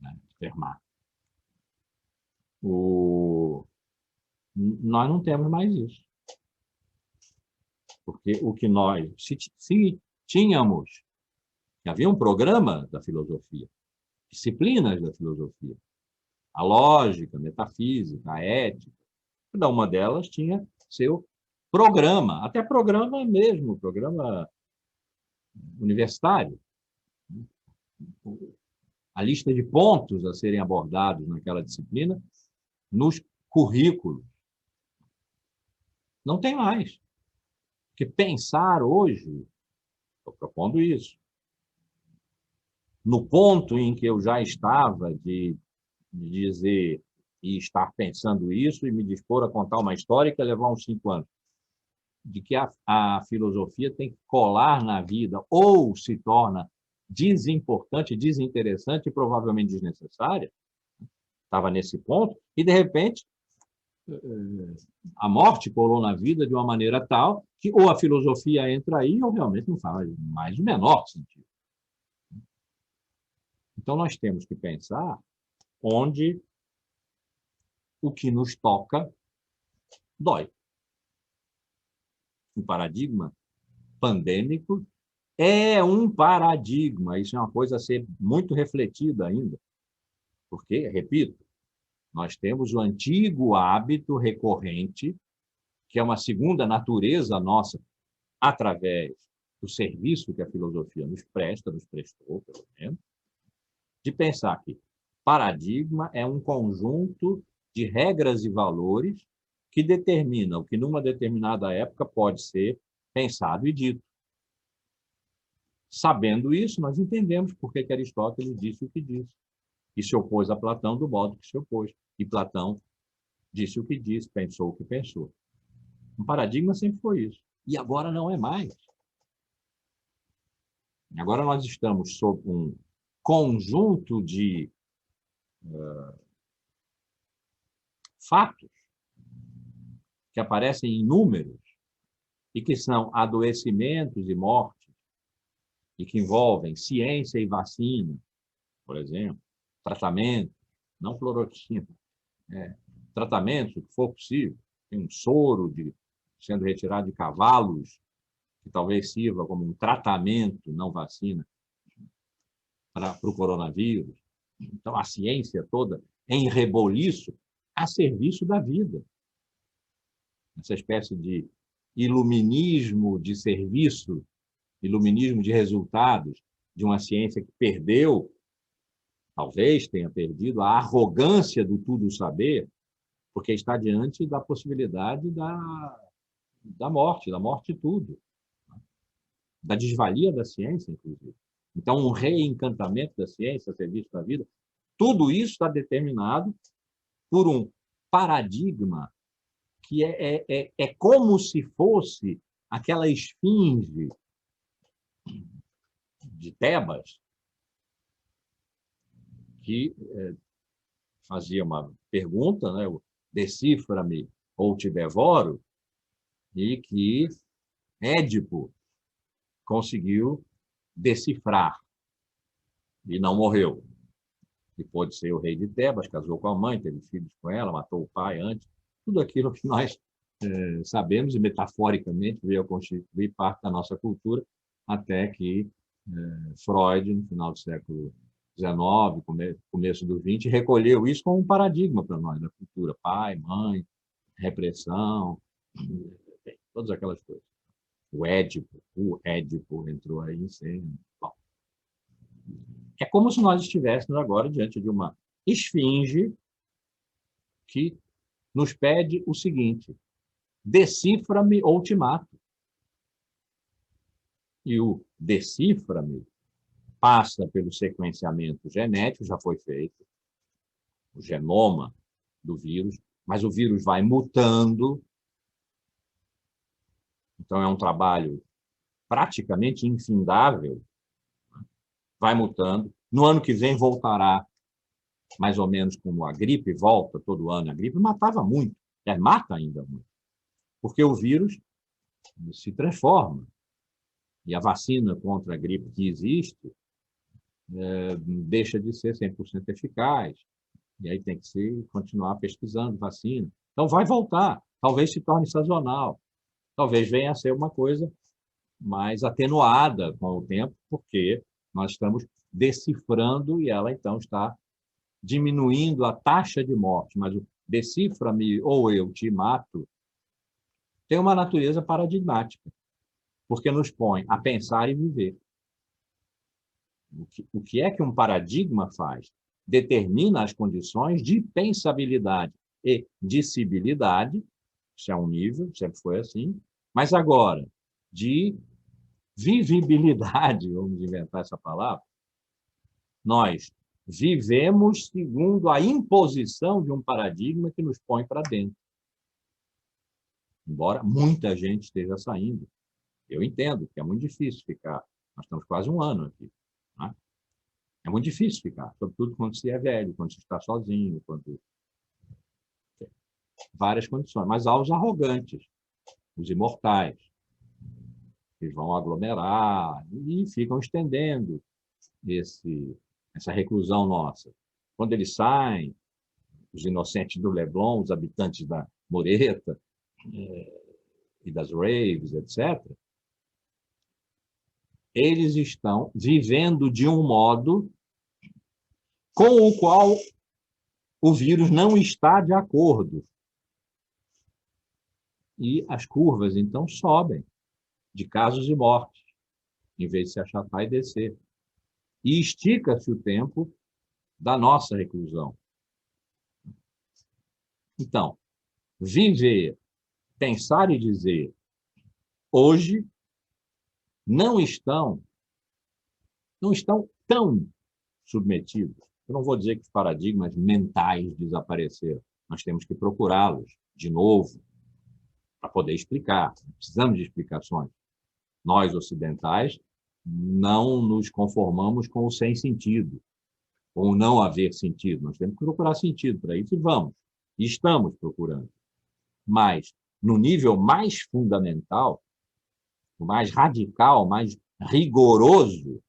né? Fermat. Nós não temos mais isso. Porque o que nós, se tínhamos, havia um programa da filosofia, disciplinas da filosofia, a lógica, a metafísica, a ética, cada uma delas tinha seu programa, até programa mesmo, programa universitário. A lista de pontos a serem abordados naquela disciplina, nos currículos. Não tem mais. Porque pensar hoje, estou propondo isso, no ponto em que eu já estava de dizer e estar pensando isso e me dispor a contar uma história que ia levar uns 5 anos, de que a filosofia tem que colar na vida ou se torna desimportante, desinteressante e provavelmente desnecessária, estava nesse ponto, e de repente a morte colou na vida de uma maneira tal que ou a filosofia entra aí ou realmente não faz mais o menor sentido. Então nós temos que pensar onde o que nos toca dói. O paradigma pandêmico é um paradigma, isso é uma coisa a ser muito refletida ainda, porque, repito, nós temos o antigo hábito recorrente, que é uma segunda natureza nossa, através do serviço que a filosofia nos presta, nos prestou, pelo menos, de pensar que paradigma é um conjunto de regras e valores que determina o que, numa determinada época, pode ser pensado e dito. Sabendo isso, nós entendemos por que Aristóteles disse o que disse e se opôs a Platão do modo que se opôs. E Platão disse o que disse, pensou o que pensou. Um paradigma sempre foi isso. E agora não é mais. Agora nós estamos sob um conjunto de fatos que aparecem em números e que são adoecimentos e mortes e que envolvem ciência e vacina, por exemplo, tratamento, não cloroquina, tratamentos, o que for possível. Tem um soro sendo retirado de cavalos, que talvez sirva como um tratamento, não vacina, para o coronavírus. Então, a ciência toda em reboliço a serviço da vida. Essa espécie de iluminismo de serviço, iluminismo de resultados, de uma ciência que perdeu, talvez tenha perdido, a arrogância do tudo saber, porque está diante da possibilidade da morte de tudo, da desvalia da ciência, inclusive. Então, um reencantamento da ciência a serviço da vida, tudo isso está determinado por um paradigma que é como se fosse aquela esfinge de Tebas que fazia uma pergunta, né? Decifra-me ou te devoro, e que Édipo conseguiu decifrar e não morreu. E pôde ser o rei de Tebas, casou com a mãe, teve filhos com ela, matou o pai antes. Tudo aquilo que nós sabemos e metaforicamente veio a constituir parte da nossa cultura, até que Freud, no final do século XIX, começo do XX, recolheu isso como um paradigma para nós, da cultura. Pai, mãe, repressão, todas aquelas coisas. O Édipo entrou aí em cena. Bom, é como se nós estivéssemos agora diante de uma esfinge que nos pede o seguinte: decifra-me ou te mato. E o decifra-me passa pelo sequenciamento genético, já foi feito, o genoma do vírus, mas o vírus vai mutando. Então, é um trabalho praticamente infindável, vai mutando. No ano que vem voltará, mais ou menos como a gripe volta todo ano. A gripe matava muito, mata ainda muito, porque o vírus se transforma. E a vacina contra a gripe que existe deixa de ser 100% eficaz. E aí tem que se continuar pesquisando vacina. Então, vai voltar. Talvez se torne sazonal. Talvez venha a ser uma coisa mais atenuada com o tempo, porque nós estamos decifrando e ela, então, está diminuindo a taxa de morte. Mas o decifra-me ou eu te mato tem uma natureza paradigmática, porque nos põe a pensar e viver. O que é que um paradigma faz? Determina as condições de pensabilidade e dissibilidade, isso é um nível, sempre foi assim, mas agora, de vivibilidade, vamos inventar essa palavra, nós vivemos segundo a imposição de um paradigma que nos põe para dentro. Embora muita gente esteja saindo. Eu entendo que é muito difícil ficar. Nós estamos quase um ano aqui. Né? É muito difícil ficar, sobretudo quando se é velho, quando se está sozinho, quando... várias condições. Mas há os arrogantes, os imortais, que vão aglomerar e ficam estendendo essa reclusão nossa. Quando eles saem, os inocentes do Leblon, os habitantes da Mureta e das raves, etc., eles estão vivendo de um modo com o qual o vírus não está de acordo. E as curvas, então, sobem de casos e mortes, em vez de se achatar e descer. E estica-se o tempo da nossa reclusão. Então, viver, pensar e dizer, hoje, não estão tão submetidos. Eu não vou dizer que os paradigmas mentais desapareceram. Nós temos que procurá-los de novo para poder explicar. Precisamos de explicações. Nós, ocidentais, não nos conformamos com o sem sentido, ou não haver sentido. Nós temos que procurar sentido para isso e vamos. E estamos procurando. Mas, no nível mais fundamental, o mais radical, mais rigoroso,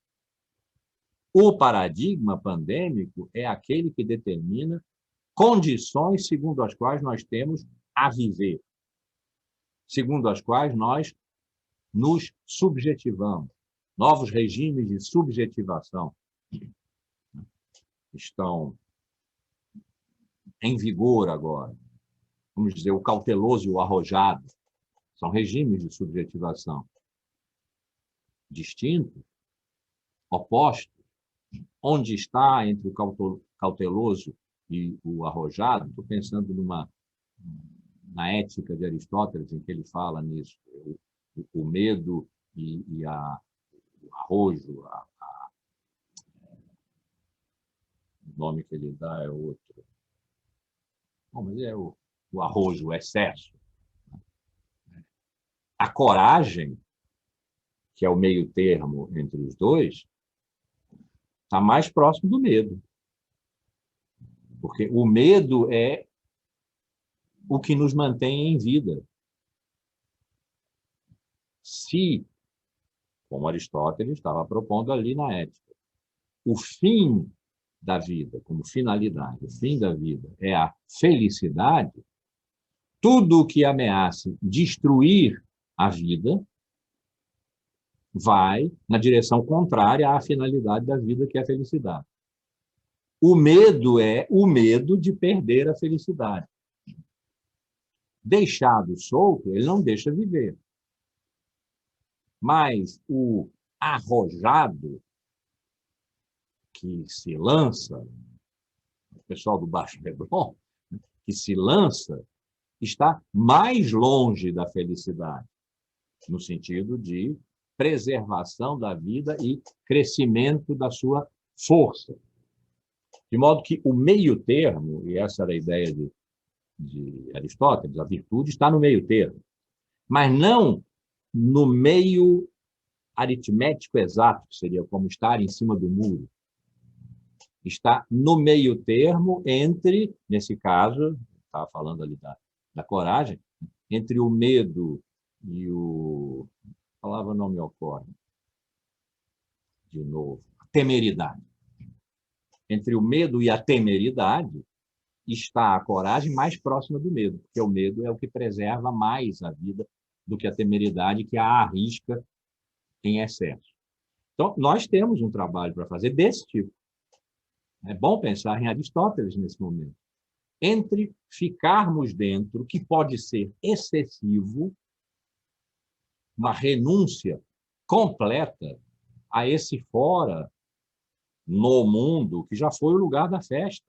o paradigma pandêmico é aquele que determina condições segundo as quais nós temos a viver, segundo as quais nós nos subjetivamos. Novos regimes de subjetivação estão em vigor agora. Vamos dizer, o cauteloso e o arrojado são regimes de subjetivação distintos, opostos. Onde está entre o cauteloso e o arrojado? Estou pensando na ética de Aristóteles, em que ele fala nisso. O medo e o arrojo, o nome que ele dá é outro. Bom, mas é o arrojo, o excesso. A coragem, que é o meio termo entre os dois, está mais próximo do medo. Porque o medo é o que nos mantém em vida. Se, como Aristóteles estava propondo ali na Ética, o fim da vida, como finalidade, o fim da vida é a felicidade, tudo o que ameace destruir a vida vai na direção contrária à finalidade da vida, que é a felicidade. O medo é o medo de perder a felicidade. Deixado solto, ele não deixa viver. Mas o arrojado, que se lança, o pessoal do Baixo Leblon, que se lança, está mais longe da felicidade, no sentido de preservação da vida e crescimento da sua força. De modo que o meio termo, e essa era a ideia de Aristóteles, a virtude está no meio termo, mas não no meio aritmético exato, que seria como estar em cima do muro. Está no meio termo entre, nesse caso, estava falando ali da coragem, entre o medo e o... A palavra não me ocorre. De novo. A temeridade. Entre o medo e a temeridade está a coragem mais próxima do medo, porque o medo é o que preserva mais a vida do que a temeridade, que a arrisca em excesso. Então, nós temos um trabalho para fazer desse tipo. É bom pensar em Aristóteles nesse momento. Entre ficarmos dentro, que pode ser excessivo, uma renúncia completa a esse fora no mundo, que já foi o lugar da festa.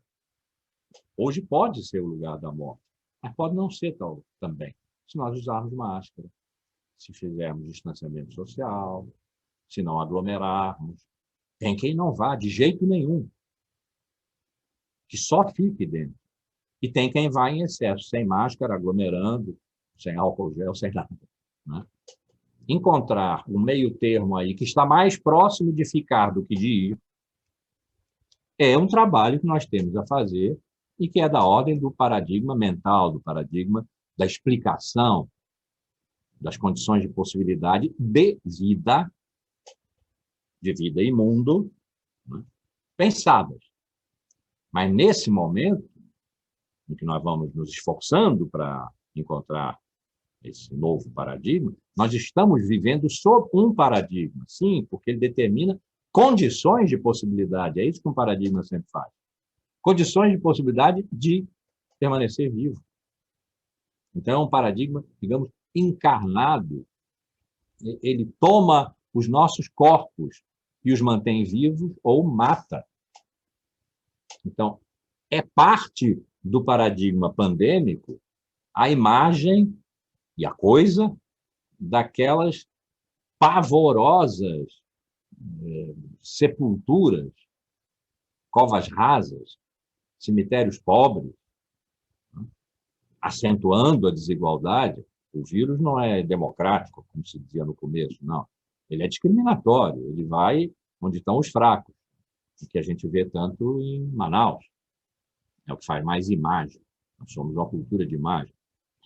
Hoje pode ser o lugar da morte, mas pode não ser tal também, se nós usarmos máscara, se fizermos distanciamento social, se não aglomerarmos. Tem quem não vá de jeito nenhum, que só fique dentro. E tem quem vá em excesso, sem máscara, aglomerando, sem álcool gel, sem nada. Né? Encontrar um meio termo aí, que está mais próximo de ficar do que de ir, é um trabalho que nós temos a fazer e que é da ordem do paradigma mental, do paradigma da explicação das condições de possibilidade de vida e mundo, né, pensadas. Mas, nesse momento, em que nós vamos nos esforçando para encontrar esse novo paradigma, nós estamos vivendo sob um paradigma, sim, porque ele determina condições de possibilidade. É isso que um paradigma sempre faz. Condições de possibilidade de permanecer vivo. Então, é um paradigma, digamos, encarnado. Ele toma os nossos corpos e os mantém vivos ou mata. Então, é parte do paradigma pandêmico a imagem e a coisa daquelas pavorosas sepulturas, covas rasas, cemitérios pobres, acentuando a desigualdade. O vírus não é democrático, como se dizia no começo, não. Ele é discriminatório, ele vai onde estão os fracos, o que a gente vê tanto em Manaus. É o que faz mais imagem. Nós somos uma cultura de imagem.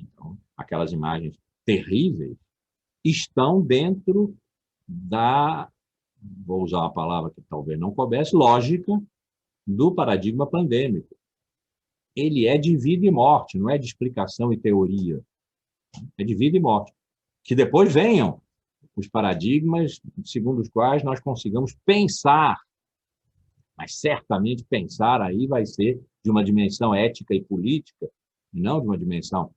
Então, aquelas imagens terríveis estão dentro da, vou usar uma palavra que talvez não coubesse, lógica do paradigma pandêmico. Ele é de vida e morte, não é de explicação e teoria. É de vida e morte. Que depois venham os paradigmas segundo os quais nós consigamos pensar, mas certamente pensar aí vai ser de uma dimensão ética e política, e não de uma dimensão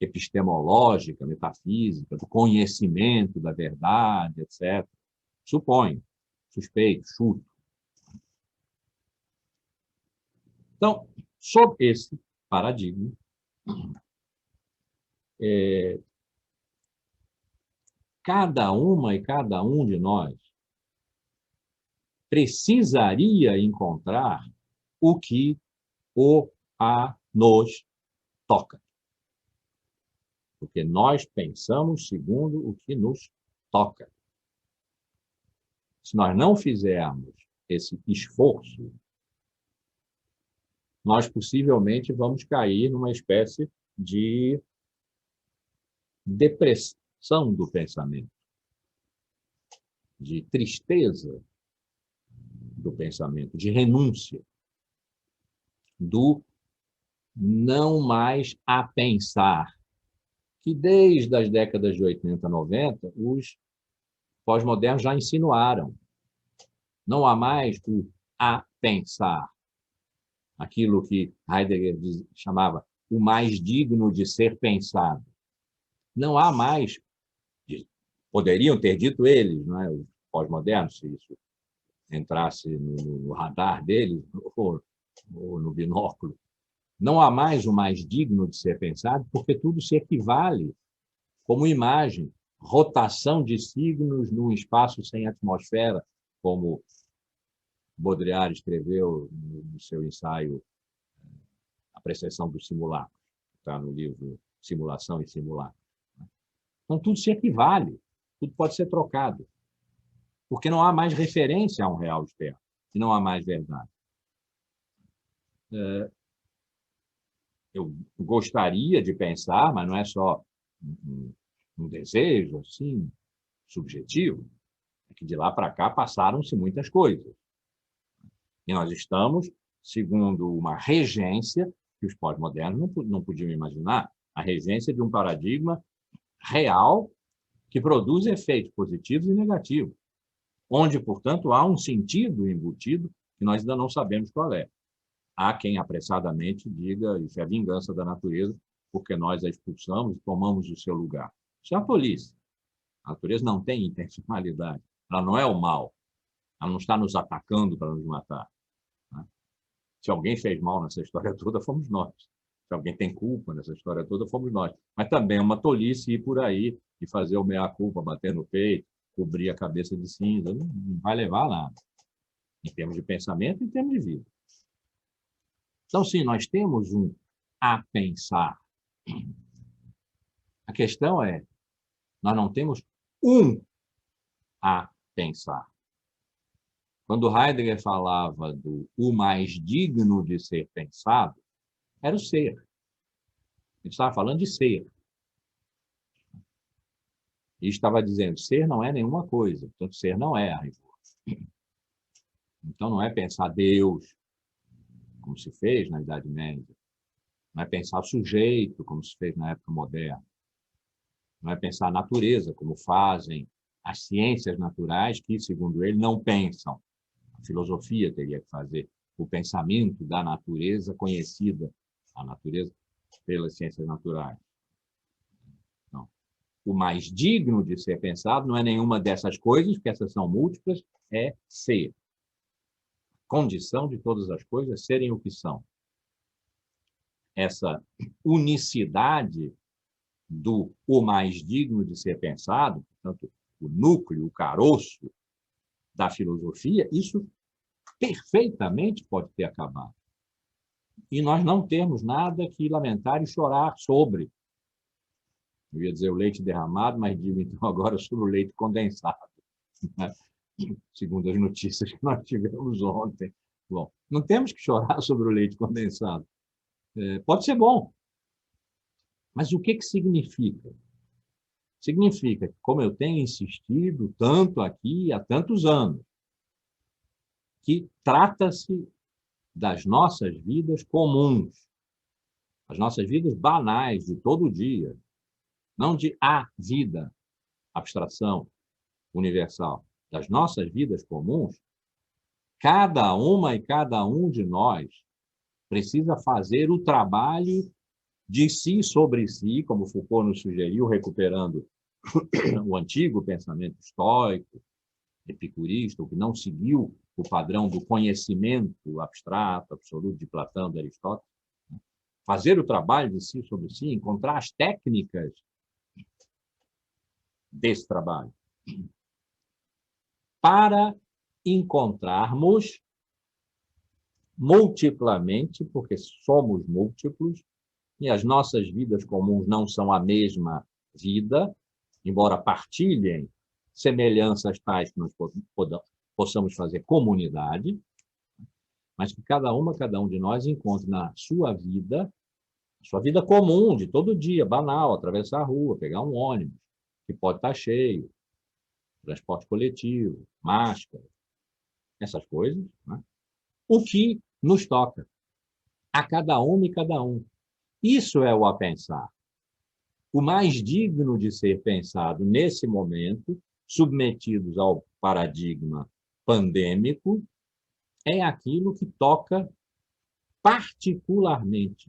epistemológica, metafísica, do conhecimento da verdade, etc. Suponho, suspeito, chuto. Então, sob esse paradigma, cada uma e cada um de nós precisaria encontrar o que a nos toca. Porque nós pensamos segundo o que nos toca. Se nós não fizermos esse esforço, nós possivelmente vamos cair numa espécie de depressão do pensamento, de tristeza do pensamento, de renúncia, do não mais a pensar, que desde as décadas de 80, 90, os Pós-modernos já insinuaram. Não há mais o a pensar, aquilo que Heidegger chamava o mais digno de ser pensado. Não há mais, poderiam ter dito eles, não é? Os pós-modernos, se isso entrasse no radar deles, ou no binóculo, não há mais o mais digno de ser pensado, porque tudo se equivale como imagem, rotação de signos num espaço sem atmosfera, como Baudrillard escreveu no seu ensaio A Precessão do Simulacro, está no livro Simulação e Simulacro. Então, tudo se equivale, tudo pode ser trocado, porque não há mais referência a um real externo, e não há mais verdade. Eu gostaria de pensar, mas não é só um desejo assim, subjetivo, é que de lá para cá passaram-se muitas coisas. E nós estamos, segundo uma regência que os pós-modernos não podiam imaginar, a regência de um paradigma real que produz efeitos positivos e negativos, onde, portanto, há um sentido embutido que nós ainda não sabemos qual é. Há quem apressadamente diga isso é a vingança da natureza, porque nós a expulsamos e tomamos o seu lugar. Isso é a polícia. A natureza não tem intencionalidade. Ela não é o mal. Ela não está nos atacando para nos matar. Se alguém fez mal nessa história toda, fomos nós. Se alguém tem culpa nessa história toda, fomos nós. Mas também é uma tolice ir por aí e fazer o meia-culpa, bater no peito, cobrir a cabeça de cinza. Não vai levar a nada. Em termos de pensamento e em termos de vida. Então, sim, nós temos um a pensar. A questão é, nós não temos um a pensar. Quando Heidegger falava do o mais digno de ser pensado, era o ser. Ele estava falando de ser. E estava dizendo, ser não é nenhuma coisa, portanto, ser não é a rigor. Então, não é pensar Deus, como se fez na Idade Média. Não é pensar sujeito, como se fez na época moderna. Não é pensar a natureza, como fazem as ciências naturais, que, segundo ele, não pensam. A filosofia teria que fazer o pensamento da natureza conhecida, a natureza, pelas ciências naturais. Não. O mais digno de ser pensado não é nenhuma dessas coisas, porque essas são múltiplas, é ser. Condição de todas as coisas serem o que são. Essa unicidade do o mais digno de ser pensado, portanto, o núcleo, o caroço da filosofia, isso perfeitamente pode ter acabado. E nós não temos nada que lamentar e chorar sobre. Eu ia dizer o leite derramado, mas digo então agora sobre o leite condensado, né? Segundo as notícias que nós tivemos ontem. Bom, não temos que chorar sobre o leite condensado. Pode ser bom, mas o que significa? Significa que, como eu tenho insistido tanto aqui há tantos anos, que trata-se das nossas vidas comuns, as nossas vidas banais de todo dia, não de a vida, abstração universal, das nossas vidas comuns, cada uma e cada um de nós precisa fazer o trabalho de si sobre si, como Foucault nos sugeriu, recuperando o antigo pensamento estoico, epicurista, o que não seguiu o padrão do conhecimento abstrato, absoluto de Platão, de Aristóteles. Fazer o trabalho de si sobre si, encontrar as técnicas desse trabalho, para encontrarmos multiplamente, porque somos múltiplos, e as nossas vidas comuns não são a mesma vida, embora partilhem semelhanças tais que nós possamos fazer comunidade, mas que cada um de nós encontre na sua vida comum, de todo dia, banal, atravessar a rua, pegar um ônibus, que pode estar cheio, transporte coletivo, máscara, essas coisas, né? O que nos toca, a cada uma e cada um. Isso é o a pensar. O mais digno de ser pensado nesse momento submetidos ao paradigma pandêmico, é aquilo que toca particularmente,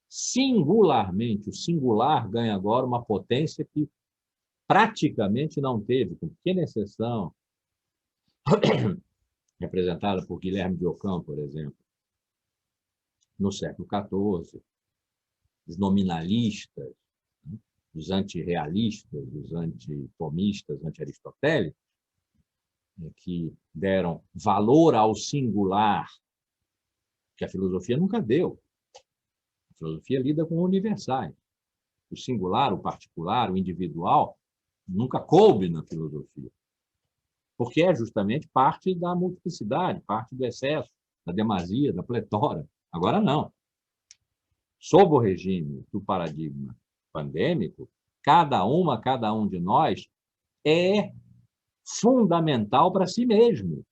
singularmente. O singular ganha agora uma potência que praticamente não teve, com pequena exceção, representada por Guilherme de Ockham, por exemplo, no século XIV, os nominalistas, os antirrealistas, os antitomistas, anti-aristotélicos, que deram valor ao singular, que a filosofia nunca deu. A filosofia lida com universais. O singular, o particular, o individual, nunca coube na filosofia, porque é justamente parte da multiplicidade, parte do excesso, da demasia, da pletora. Agora não. Sob o regime do paradigma pandêmico, cada um de nós é fundamental para si mesmo,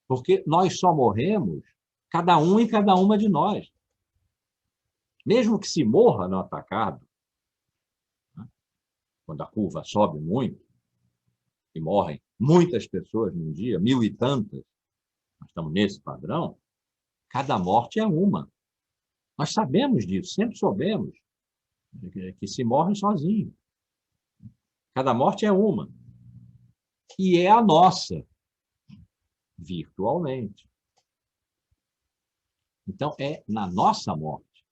porque nós só morremos, cada um e cada uma de nós. Mesmo que se morra no atacado, quando a curva sobe muito, e morrem muitas pessoas num dia, 1000 e tantas, nós estamos nesse padrão, cada morte é uma. Nós sabemos disso, sempre soubemos, que se morrem sozinhos. Cada morte é uma. E é a nossa, virtualmente. Então, é na nossa morte.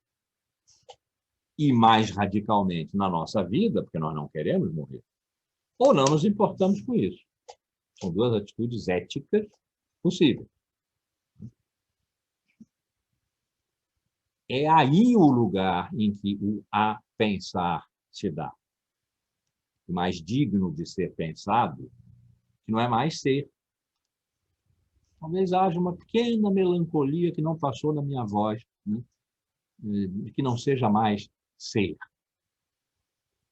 E mais radicalmente na nossa vida, porque nós não queremos morrer. Ou não nos importamos com isso. São duas atitudes éticas possíveis. É aí o lugar em que o a pensar se dá. O mais digno de ser pensado, que não é mais ser. Talvez haja uma pequena melancolia que não passou na minha voz, né? Que não seja mais ser.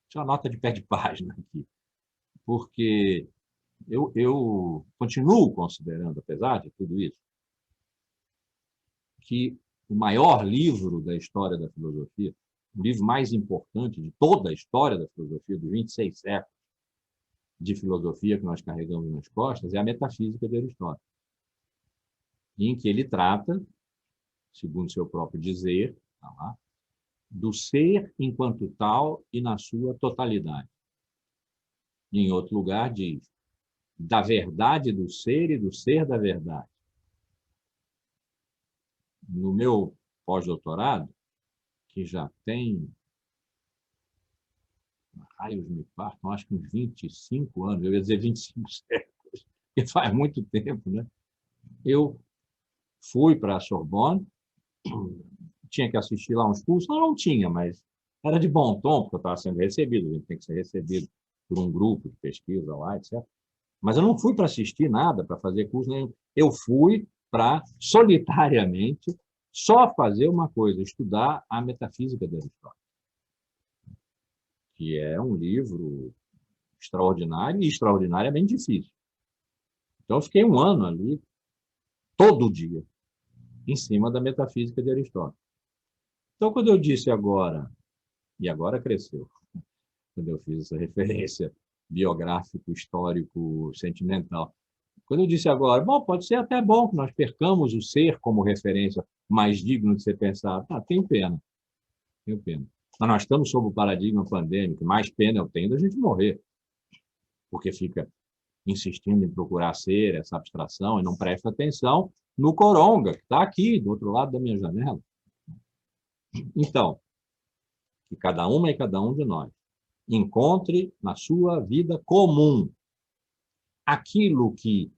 Deixa uma nota de pé de página aqui, porque eu continuo considerando, apesar de tudo isso, que o maior livro da história da filosofia, o livro mais importante de toda a história da filosofia, dos 26 séculos de filosofia que nós carregamos nas costas, é a Metafísica de Aristóteles, em que ele trata, segundo seu próprio dizer, tá lá, do ser enquanto tal e na sua totalidade. Em outro lugar diz, da verdade do ser e do ser da verdade. No meu pós-doutorado, que já tem, raios me partam, acho que uns 25 anos, eu ia dizer 25 séculos, que faz muito tempo, né? Eu fui para a Sorbonne, tinha que assistir lá uns cursos, não tinha, mas era de bom tom, porque eu estava sendo recebido, a gente tem que ser recebido por um grupo de pesquisa lá, etc. Mas eu não fui para assistir nada, para fazer curso nenhum. Eu fui para, solitariamente, só fazer uma coisa, estudar a Metafísica de Aristóteles, que é um livro extraordinário e extraordinariamente difícil. Então, eu fiquei um ano ali, todo dia, em cima da Metafísica de Aristóteles. Então, quando eu disse agora, e agora cresceu, quando eu fiz essa referência biográfico, histórico, sentimental, quando eu disse agora, bom, pode ser até bom que nós percamos o ser como referência mais digno de ser pensado. Ah, tenho pena. Tenho pena. Mas nós estamos sob o paradigma pandêmico. Mais pena eu tenho da gente morrer. Porque fica insistindo em procurar ser, essa abstração, e não presta atenção no coronga, que está aqui, do outro lado da minha janela. Então, que cada uma e cada um de nós encontre na sua vida comum aquilo que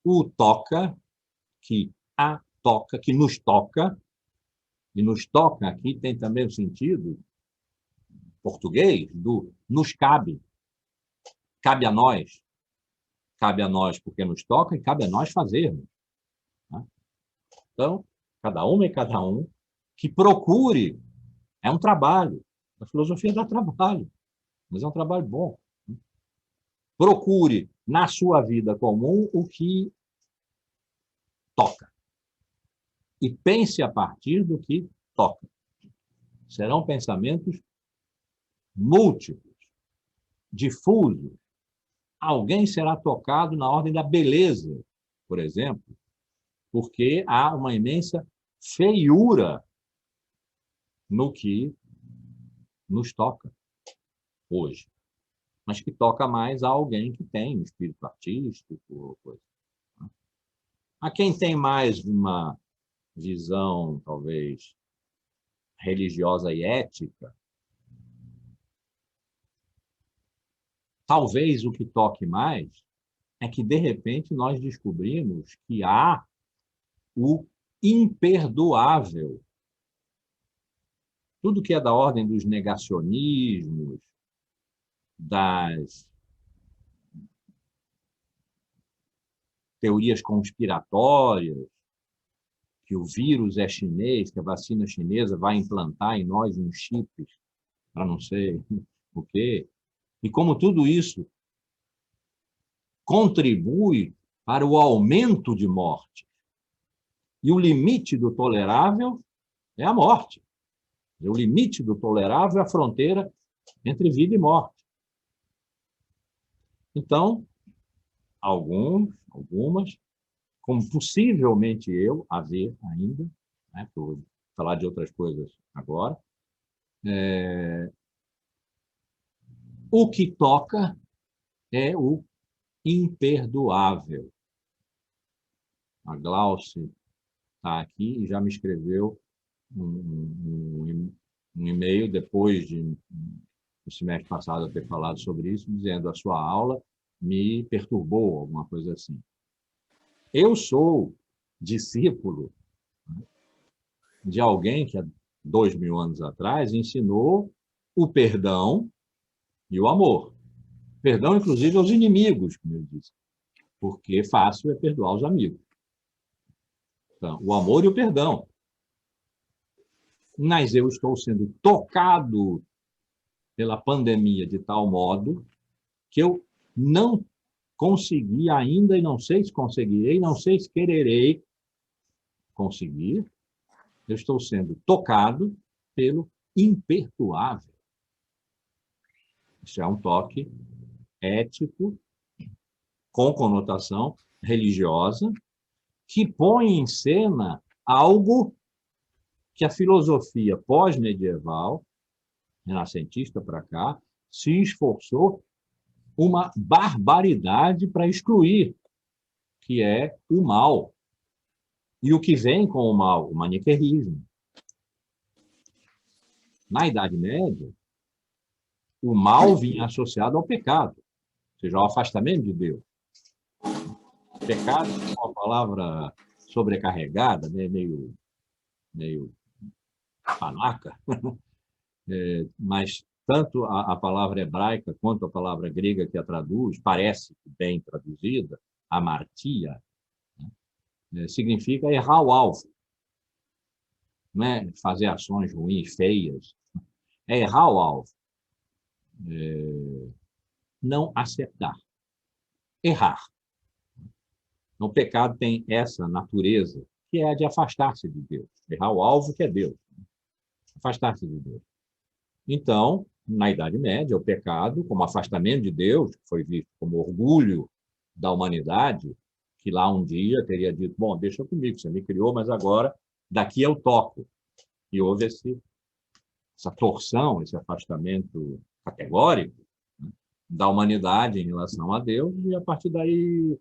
o toca, que a toca, que nos toca, e nos toca aqui tem também o sentido português do nos cabe. Cabe a nós porque nos toca e cabe a nós fazermos. Né? Então, cada uma e cada um que procure, é um trabalho, a filosofia dá trabalho, mas é um trabalho bom. Né? Procure na sua vida comum o que toca. E pense a partir do que toca. Serão pensamentos múltiplos, difusos, Alguém será tocado na ordem da beleza, por exemplo, porque há uma imensa feiura no que nos toca hoje, mas que toca mais a alguém que tem um espírito artístico, coisa. A quem tem mais uma visão, talvez, religiosa e ética, talvez o que toque mais é que, de repente, nós descobrimos que há o imperdoável. Tudo que é da ordem dos negacionismos, das teorias conspiratórias, que o vírus é chinês, que a vacina chinesa vai implantar em nós uns chips para não sei o quê. E como tudo isso contribui para o aumento de morte. E o limite do tolerável é a morte. O limite do tolerável é a fronteira entre vida e morte. Então, algumas, como possivelmente eu haver ainda, né, por falar de outras coisas agora, o que toca é o imperdoável. A Glauce está aqui e já me escreveu um e-mail depois de no semestre passado eu ter falado sobre isso, dizendo a sua aula me perturbou, alguma coisa assim. Eu sou discípulo de alguém que há 2000 anos atrás ensinou o perdão e o amor. Perdão, inclusive, aos inimigos, como eu disse, porque fácil é perdoar os amigos. Então, o amor e o perdão. Mas eu estou sendo tocado pela pandemia de tal modo que eu não consegui ainda, e não sei se conseguirei, não sei se quererei conseguir, eu estou sendo tocado pelo imperdoável. Isso é um toque ético, com conotação religiosa, que põe em cena algo que a filosofia pós-medieval, renascentista para cá, se esforçou uma barbaridade para excluir, que é o mal. E o que vem com o mal? O maniqueísmo. Na Idade Média, o mal vinha associado ao pecado, ou seja, ao afastamento de Deus. Pecado é uma palavra sobrecarregada, né? meio panaca, mas tanto a palavra hebraica quanto a palavra grega que a traduz, parece bem traduzida, amartia, significa errar o alvo. Não é fazer ações ruins, feias, é errar o alvo. Não acertar. Errar. Então, o pecado tem essa natureza, que é a de afastar-se de Deus. Errar o alvo, que é Deus. Afastar-se de Deus. Então, na Idade Média, o pecado, como afastamento de Deus, que foi visto como orgulho da humanidade, que lá um dia teria dito, bom, deixa comigo, você me criou, mas agora daqui eu toco. E houve essa torção, esse afastamento categórico, né, da humanidade em relação a Deus, e a partir daí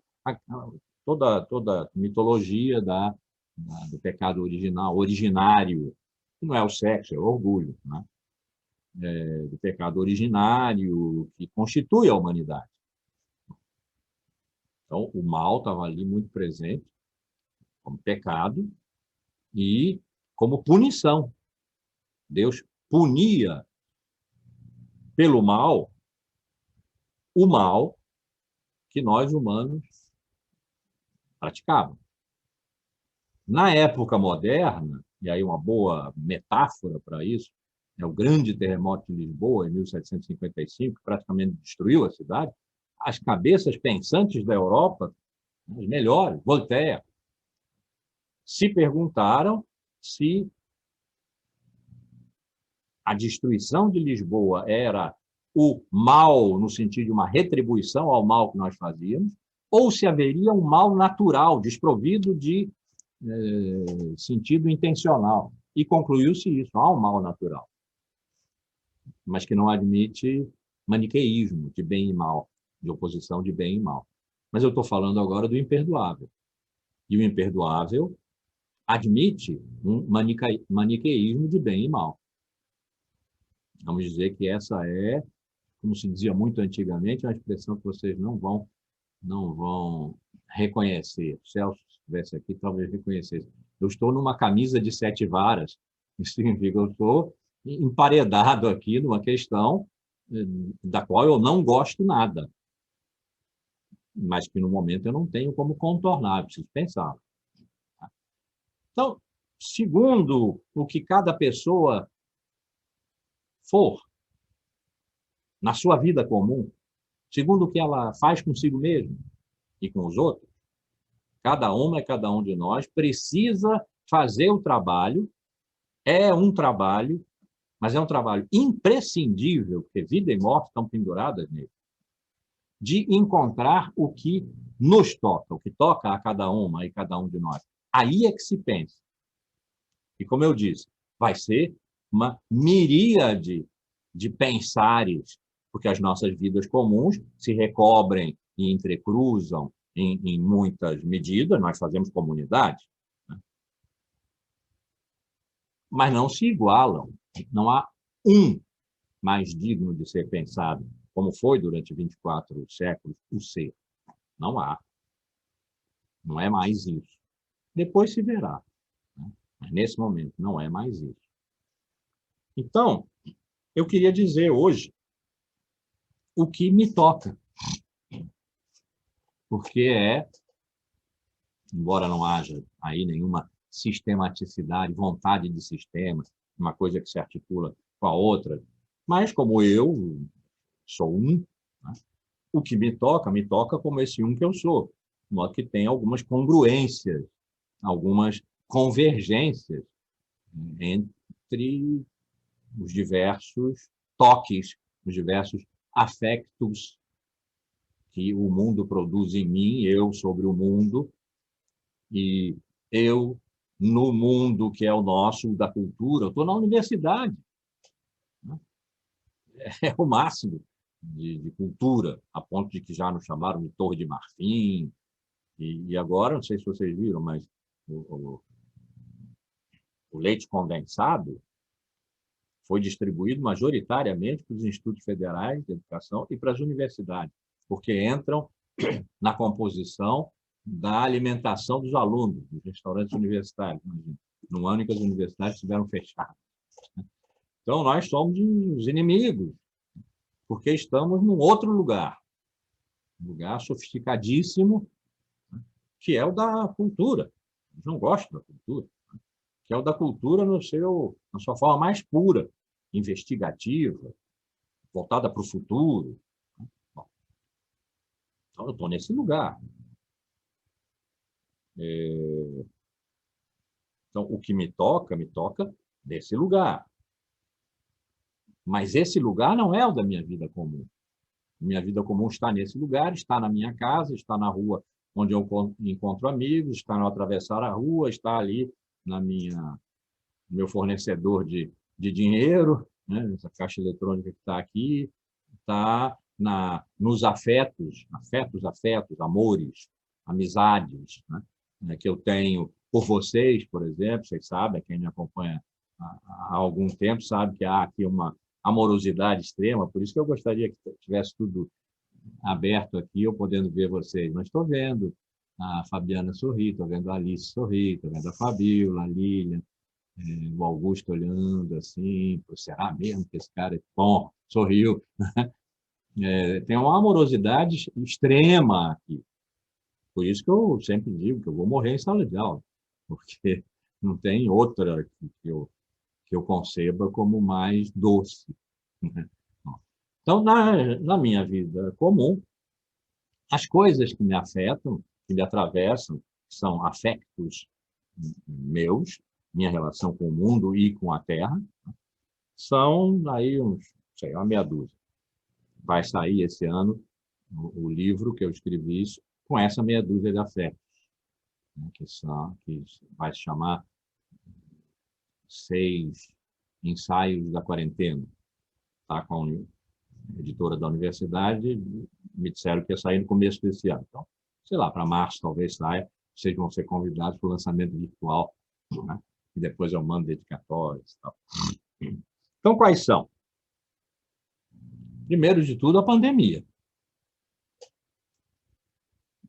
toda a mitologia do pecado originário, que não é o sexo, é o orgulho, né? Do pecado originário que constitui a humanidade. Então, o mal estava ali muito presente como pecado e como punição. Deus punia pelo mal o mal que nós humanos praticávamos. Na época moderna, e aí uma boa metáfora para isso, é o grande terremoto de Lisboa, em 1755, que praticamente destruiu a cidade, as cabeças pensantes da Europa, os melhores, Voltaire, se perguntaram se a destruição de Lisboa era o mal no sentido de uma retribuição ao mal que nós fazíamos, ou se haveria um mal natural, desprovido de sentido intencional. E concluiu-se isso, há um mal natural, mas que não admite maniqueísmo de bem e mal, de oposição de bem e mal. Mas eu estou falando agora do imperdoável. E o imperdoável admite um maniqueísmo de bem e mal. Vamos dizer que essa é, como se dizia muito antigamente, uma expressão que vocês não vão reconhecer. O Celso, se estivesse aqui, talvez reconhecesse. Eu estou numa camisa de 7 varas. Isso significa que eu estou emparedado aqui numa questão da qual eu não gosto nada, mas que no momento eu não tenho como contornar, preciso pensar. Então, segundo o que cada pessoa for na sua vida comum, segundo o que ela faz consigo mesma e com os outros, cada uma e cada um de nós precisa fazer o trabalho, é um trabalho, mas é um trabalho imprescindível, porque vida e morte estão penduradas nele, de encontrar o que nos toca, o que toca a cada uma e cada um de nós. Aí é que se pensa. E como eu disse, vai ser uma miríade de pensares, porque as nossas vidas comuns se recobrem e entrecruzam em muitas medidas, nós fazemos comunidade, né? Mas não se igualam. Não há um mais digno de ser pensado, como foi durante 24 séculos o ser. Não há. Não é mais isso. Depois se verá, né? Mas nesse momento não é mais isso. Então, eu queria dizer hoje o que me toca, porque embora não haja aí nenhuma sistematicidade, vontade de sistema, uma coisa que se articula com a outra, mas como eu sou um, né, o que me toca como esse um que eu sou, de modo que tem algumas congruências, algumas convergências entre os diversos toques, os diversos afectos que o mundo produz em mim, eu sobre o mundo, e eu no mundo que é o nosso, da cultura. Eu estou na universidade, né? É o máximo de cultura, a ponto de que já nos chamaram de Torre de Marfim, e agora, não sei se vocês viram, mas o leite condensado foi distribuído majoritariamente para os institutos federais de educação e para as universidades, porque entram na composição da alimentação dos alunos, dos restaurantes universitários. Imagina, no ano em que as universidades estiveram fechadas. Então, nós somos os inimigos, porque estamos num outro lugar, um lugar sofisticadíssimo, que é o da cultura. Eu não gosto da cultura, que é o da cultura na sua forma mais pura, investigativa, voltada para o futuro. Bom, então, eu estou nesse lugar. Então, o que me toca desse lugar. Mas esse lugar não é o da minha vida comum. Minha vida comum está nesse lugar, está na minha casa, está na rua onde eu encontro amigos, está no atravessar a rua, está ali no meu fornecedor de dinheiro, né? Essa caixa eletrônica que está aqui, está nos afetos, amores, amizades, né? Que eu tenho por vocês, por exemplo. Vocês sabem, quem me acompanha há algum tempo sabe que há aqui uma amorosidade extrema, por isso que eu gostaria que tivesse tudo aberto aqui, eu podendo ver vocês. Mas estou vendo a Fabiana sorrir, estou vendo a Alice sorrir, estou vendo a Fabíola, a Lília, o Augusto olhando assim, será mesmo que esse cara é bom? Sorriu. Tem uma amorosidade extrema aqui. Por isso que eu sempre digo que eu vou morrer em sala de aula, porque não tem outra que eu conceba como mais doce. Então, na minha vida comum, as coisas que me afetam, que me atravessam, são afetos meus, minha relação com o mundo e com a Terra, são aí uma meia dúzia. vai sair esse ano o livro que eu escrevi com essa meia dúzia de afetos, né, que vai se chamar 6 ensaios da quarentena. Tá, com a editora da universidade, me disseram que ia sair no começo desse ano. Então, sei lá, para março talvez saia, vocês vão ser convidados para o lançamento virtual, né? E depois eu mando dedicatórias. Tal. Então, quais são? Primeiro de tudo, a pandemia.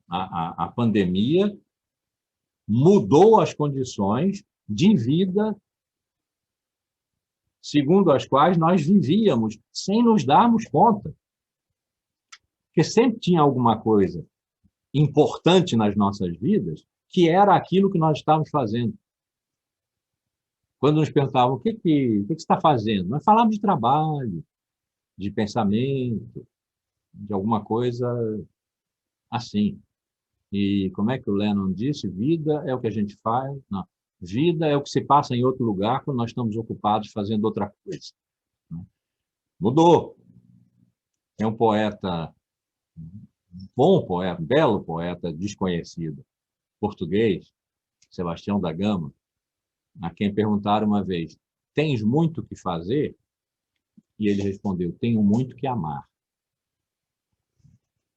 A pandemia mudou as condições de vida segundo as quais nós vivíamos, sem nos darmos conta. Porque sempre tinha alguma coisa importante nas nossas vidas que era aquilo que nós estávamos fazendo. Quando nos perguntavam, o que você está fazendo? Nós falávamos de trabalho, de pensamento, de alguma coisa assim. E como é que o Lennon disse? Vida é o que a gente faz. Não. Vida é o que se passa em outro lugar quando nós estamos ocupados fazendo outra coisa. Mudou. Tem um poeta, um bom poeta, um belo poeta desconhecido, português, Sebastião da Gama, a quem perguntaram uma vez, tens muito o que fazer? E ele respondeu, tenho muito que amar.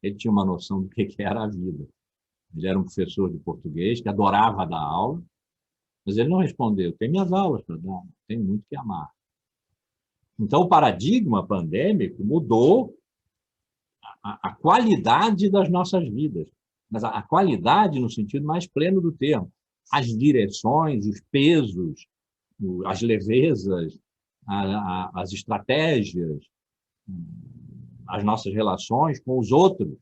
Ele tinha uma noção do que era a vida. Ele era um professor de português que adorava dar aula, mas ele não respondeu, tem minhas aulas para dar, tenho muito que amar. Então, o paradigma pandêmico mudou a qualidade das nossas vidas, mas a qualidade no sentido mais pleno do termo. As direções, os pesos, as levezas, as estratégias, as nossas relações com os outros.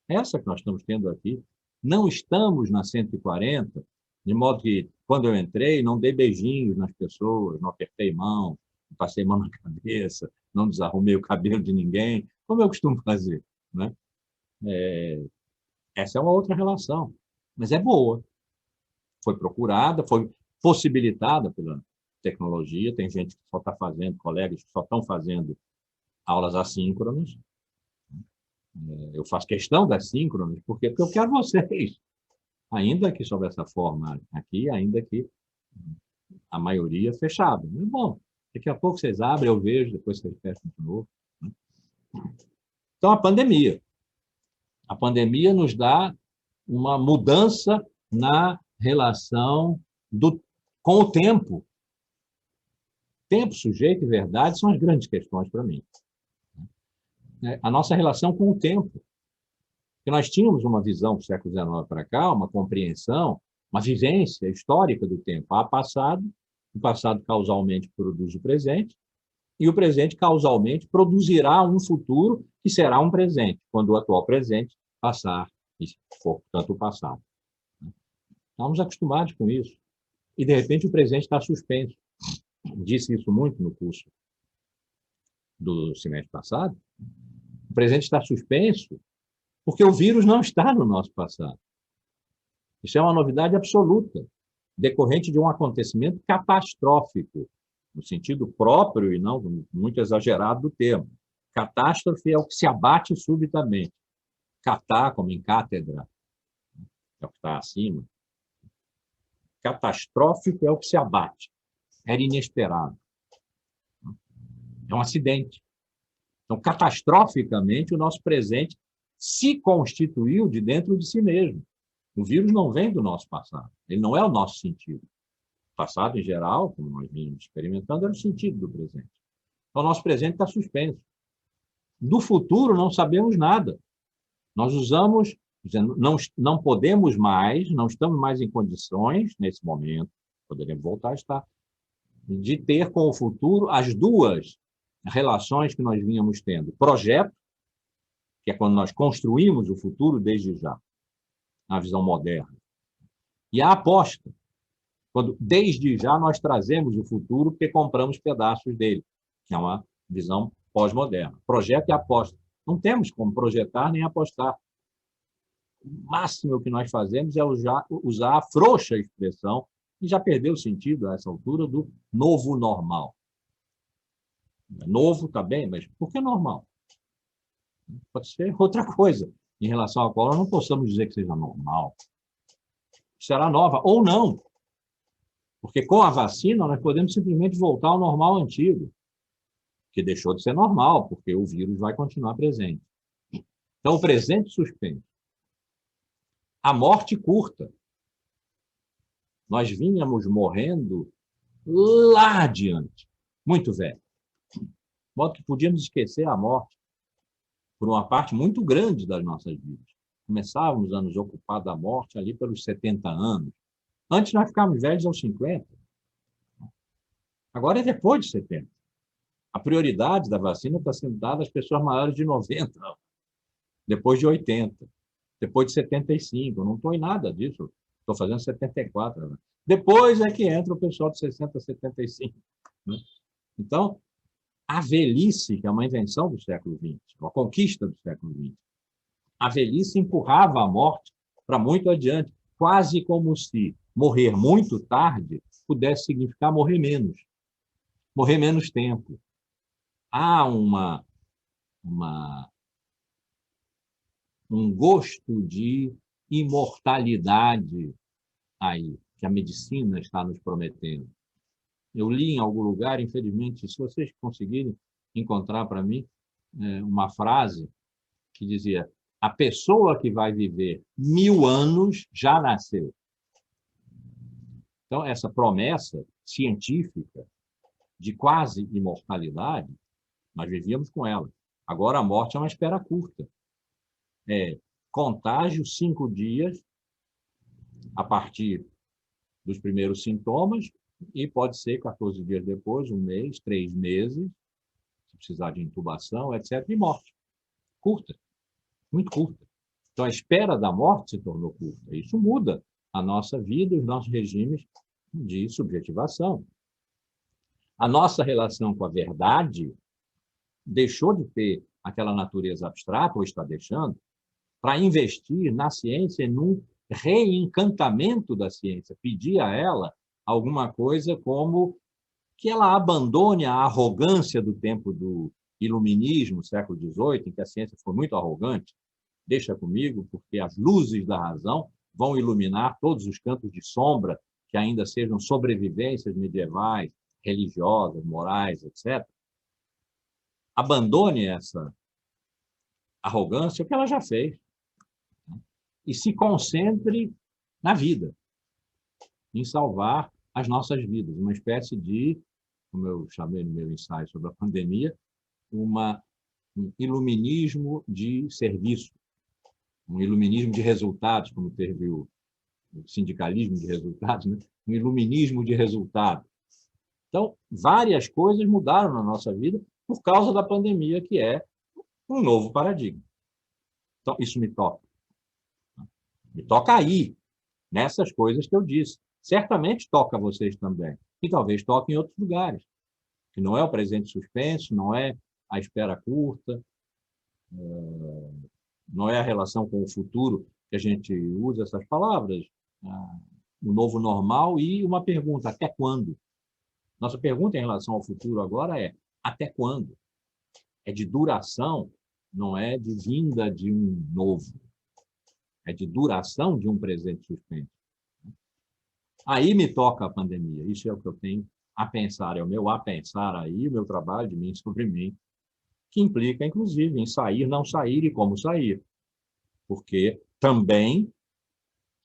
Essa que nós estamos tendo aqui. Não estamos na 140, de modo que, quando eu entrei, não dei beijinhos nas pessoas, não apertei mão, não passei mão na cabeça, não desarrumei o cabelo de ninguém, como eu costumo fazer, né? Essa é uma outra relação, mas é boa. Foi procurada, foi possibilitada pela tecnologia, tem gente que só está fazendo, colegas que só estão fazendo aulas assíncronas. Eu faço questão das síncronas, porque eu quero vocês, ainda que sob essa forma aqui, ainda que a maioria fechada. Bom, daqui a pouco vocês abrem, eu vejo, depois vocês fecham de novo. Então, a pandemia. A pandemia nos dá uma mudança na relação com o tempo. Tempo, sujeito e verdade são as grandes questões para mim. A nossa relação com o tempo. Porque nós tínhamos uma visão do século XIX para cá, uma compreensão, uma vivência histórica do tempo. Há passado, o passado causalmente produz o presente, e o presente causalmente produzirá um futuro que será um presente, quando o atual presente passar, e for, portanto, o passado. Estamos acostumados com isso. E, de repente, o presente está suspenso. Disse isso muito no curso do semestre passado. O presente está suspenso porque o vírus não está no nosso passado. Isso é uma novidade absoluta, decorrente de um acontecimento catastrófico, no sentido próprio e não muito exagerado do termo. Catástrofe é o que se abate subitamente. Catá, como em cátedra, é o que está acima. Catastrófico é o que se abate. Era inesperado. É um acidente. Então, catastroficamente, o nosso presente se constituiu de dentro de si mesmo. O vírus não vem do nosso passado. Ele não é o nosso sentido. O passado, em geral, como nós vimos experimentando, era o sentido do presente. Então, o nosso presente está suspenso. Do futuro, não sabemos nada. Nós usamos, não podemos mais, não estamos mais em condições, nesse momento, poderemos voltar a estar, de ter com o futuro as duas relações que nós vínhamos tendo. Projeto, que é quando nós construímos o futuro desde já, na visão moderna. E a aposta, quando desde já nós trazemos o futuro porque compramos pedaços dele, que é uma visão pós-moderna. Projeto e aposta. Não temos como projetar nem apostar. O máximo que nós fazemos é usar a frouxa expressão, que já perdeu o sentido a essa altura, do novo normal. Novo está bem, mas por que normal? Pode ser outra coisa, em relação à qual nós não possamos dizer que seja normal. Será nova ou não, porque com a vacina nós podemos simplesmente voltar ao normal antigo, que deixou de ser normal, porque o vírus vai continuar presente. Então, o presente suspenso. A morte curta. Nós vínhamos morrendo lá adiante, muito velho. De modo que podíamos esquecer a morte por uma parte muito grande das nossas vidas. Começávamos a nos ocupar da morte ali pelos 70 anos. Antes nós ficávamos velhos aos 50. Agora é depois de 70. A prioridade da vacina está sendo dada às pessoas maiores de 90, depois de 80, depois de 75. Eu não estou em nada disso. Estou fazendo 74. Né? Depois é que entra o pessoal de 60, 75. Né? Então, a velhice, que é uma invenção do século XX, uma conquista do século XX, a velhice empurrava a morte para muito adiante, quase como se morrer muito tarde pudesse significar morrer menos tempo. Há um gosto de imortalidade aí, que a medicina está nos prometendo. Eu li em algum lugar, infelizmente, se vocês conseguirem encontrar para mim uma frase que dizia: a pessoa que vai viver 1000 anos já nasceu. Então, essa promessa científica de quase imortalidade, nós vivíamos com ela. Agora, a morte é uma espera curta. Contágio 5 dias a partir dos primeiros sintomas e pode ser 14 dias depois, 1 mês, 3 meses, se precisar de intubação, etc., e morte. Curta, muito curta. Então, a espera da morte se tornou curta. Isso muda a nossa vida e os nossos regimes de subjetivação. A nossa relação com a verdade deixou de ter aquela natureza abstrata, ou está deixando, para investir na ciência, num reencantamento da ciência, pedir a ela alguma coisa como que ela abandone a arrogância do tempo do iluminismo, século XVIII, em que a ciência foi muito arrogante. Deixa comigo, porque as luzes da razão vão iluminar todos os cantos de sombra que ainda sejam sobrevivências medievais, religiosas, morais, etc. Abandone essa arrogância, o que ela já fez, e se concentre na vida, em salvar as nossas vidas, uma espécie de, como eu chamei no meu ensaio sobre a pandemia, um iluminismo de serviço, um iluminismo de resultados, como teve o sindicalismo de resultados, né? Um iluminismo de resultados. Então, várias coisas mudaram na nossa vida por causa da pandemia, que é um novo paradigma. Então, isso me toca. Me toca aí, nessas coisas que eu disse. Certamente toca a vocês também. E talvez toque em outros lugares. Que não é o presente suspenso, não é a espera curta, não é a relação com o futuro, que a gente usa essas palavras, o novo normal, e uma pergunta: até quando? Nossa pergunta em relação ao futuro agora é: até quando? É de duração, não é de vinda de um novo. É de duração de um presente suspenso. Aí me toca a pandemia. Isso é o que eu tenho a pensar, é o meu a pensar aí, o meu trabalho de mim sobre mim, que implica, inclusive, em sair, não sair e como sair. Porque também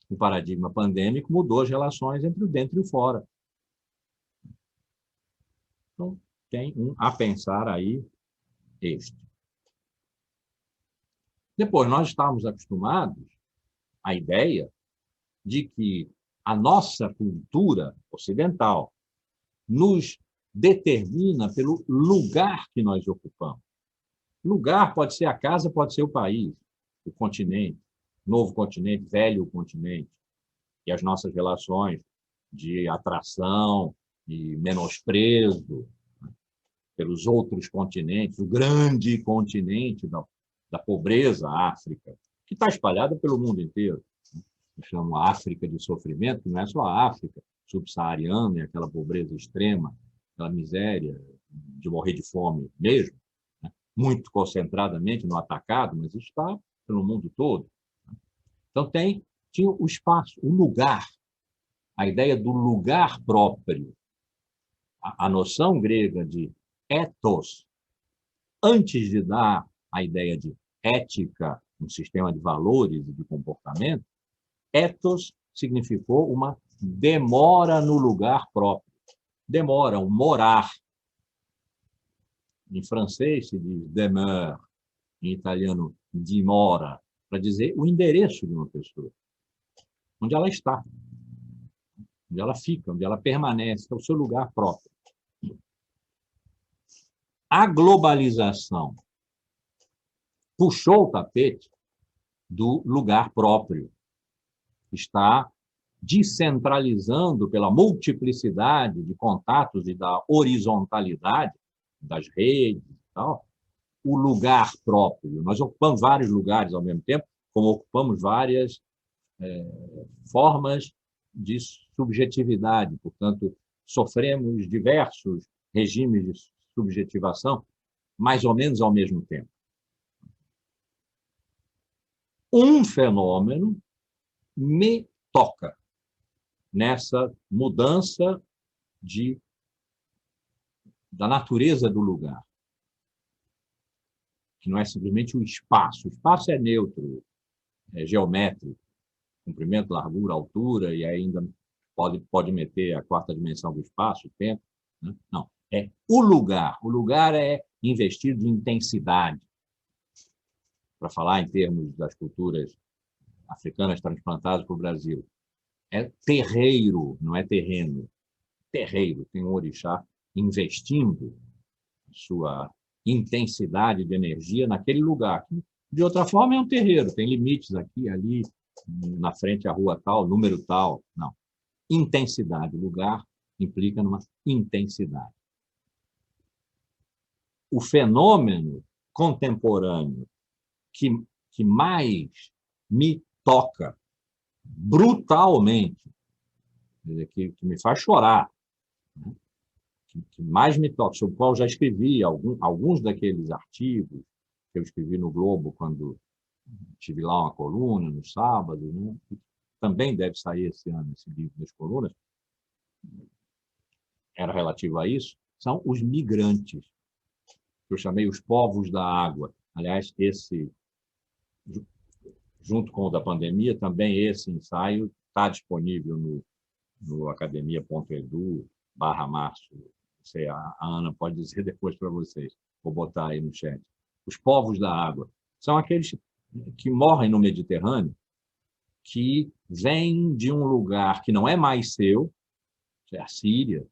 o paradigma pandêmico mudou as relações entre o dentro e o fora. Então, tem um a pensar aí este. Depois, nós estávamos acostumados à ideia de que a nossa cultura ocidental nos determina pelo lugar que nós ocupamos. Lugar pode ser a casa, pode ser o país, o continente, novo continente, velho continente, e as nossas relações de atração e menosprezo pelos outros continentes, o grande continente da pobreza, a África, que está espalhada pelo mundo inteiro. Eu chamo África de sofrimento, que não é só a África subsaariana, aquela pobreza extrema, aquela miséria de morrer de fome mesmo, né? muito concentradamente no atacado, mas isso está pelo mundo todo. Então, tinha o espaço, o lugar, a ideia do lugar próprio. A noção grega de ethos, antes de dar a ideia de ética, um sistema de valores e de comportamento, ethos significou uma demora no lugar próprio. Demora, um morar. Em francês se diz demeure, em italiano dimora, para dizer o endereço de uma pessoa, onde ela está, onde ela fica, onde ela permanece, é o seu lugar próprio. A globalização puxou o tapete do lugar próprio. Está descentralizando pela multiplicidade de contatos e da horizontalidade das redes e tal, o lugar próprio. Nós ocupamos vários lugares ao mesmo tempo, como ocupamos várias formas de subjetividade, portanto, sofremos diversos regimes de subjetivação, mais ou menos ao mesmo tempo. Um fenômeno me toca nessa mudança da natureza do lugar, que não é simplesmente o espaço. O espaço é neutro, é geométrico, comprimento, largura, altura, e ainda pode meter a quarta dimensão do espaço, o tempo. Né? Não, é o lugar. O lugar é investido em intensidade. Para falar em termos das culturas africanas transplantadas para o Brasil, é terreiro, não é terreno. Terreiro, tem um orixá investindo sua intensidade de energia naquele lugar. De outra forma, é um terreiro, tem limites aqui, ali, na frente a rua tal, número tal. Não. Intensidade, lugar implica numa intensidade. O fenômeno contemporâneo que mais me toca brutalmente, que me faz chorar, né? que mais me toca, sobre o qual eu já escrevi alguns daqueles artigos que eu escrevi no Globo quando tive lá uma coluna no sábado, né? Também deve sair esse ano esse livro das colunas, era relativo a isso, são os migrantes, que eu chamei os povos da água. Aliás, junto com o da pandemia, também esse ensaio está disponível no academia.edu/março. Sei, a Ana pode dizer depois para vocês, vou botar aí no chat. Os povos da água são aqueles que morrem no Mediterrâneo, que vêm de um lugar que não é mais seu, que é a Síria,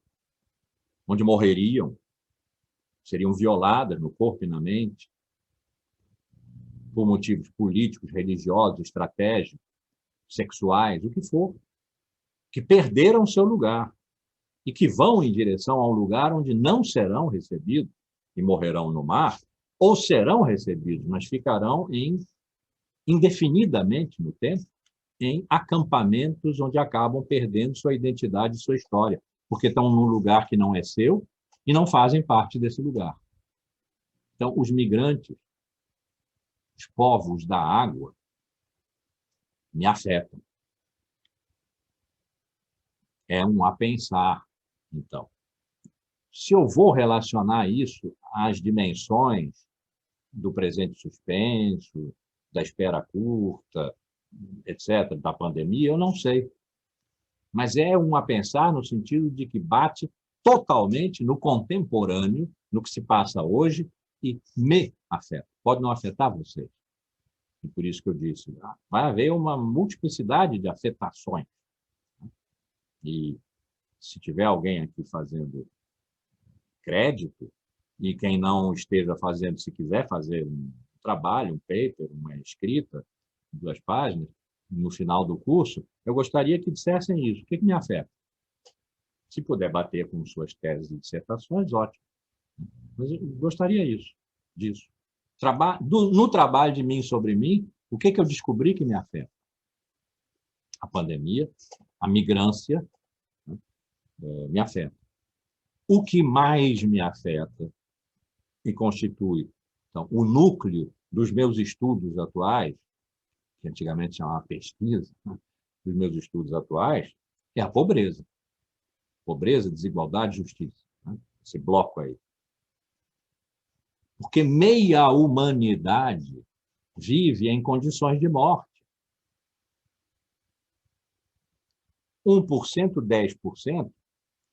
onde morreriam, seriam violadas no corpo e na mente, por motivos políticos, religiosos, estratégicos, sexuais, o que for, que perderam seu lugar e que vão em direção a um lugar onde não serão recebidos e morrerão no mar, ou serão recebidos, mas ficarão indefinidamente no tempo em acampamentos onde acabam perdendo sua identidade e sua história, porque estão num lugar que não é seu e não fazem parte desse lugar. Então, os migrantes, os povos da água, me afetam. É um a pensar, então. Se eu vou relacionar isso às dimensões do presente suspenso, da espera curta, etc., da pandemia, eu não sei. Mas é um a pensar no sentido de que bate totalmente no contemporâneo, no que se passa hoje, e me afeta. Pode não afetar você. E por isso que eu disse, vai haver uma multiplicidade de afetações. E se tiver alguém aqui fazendo crédito, e quem não esteja fazendo, se quiser fazer um trabalho, um paper, uma escrita, 2 páginas, no final do curso, eu gostaria que dissessem isso. O que me afeta? Se puder bater com suas teses e dissertações, ótimo. Mas eu gostaria disso. No trabalho de mim sobre mim, o que eu descobri que me afeta? A pandemia, a migrância, né, me afeta. O que mais me afeta e constitui Então, o núcleo dos meus estudos atuais, que antigamente chamava pesquisa, né, dos meus estudos atuais, é a pobreza. Pobreza, desigualdade, justiça. Né? Esse bloco aí. Porque meia humanidade vive em condições de morte. 1%, 10%,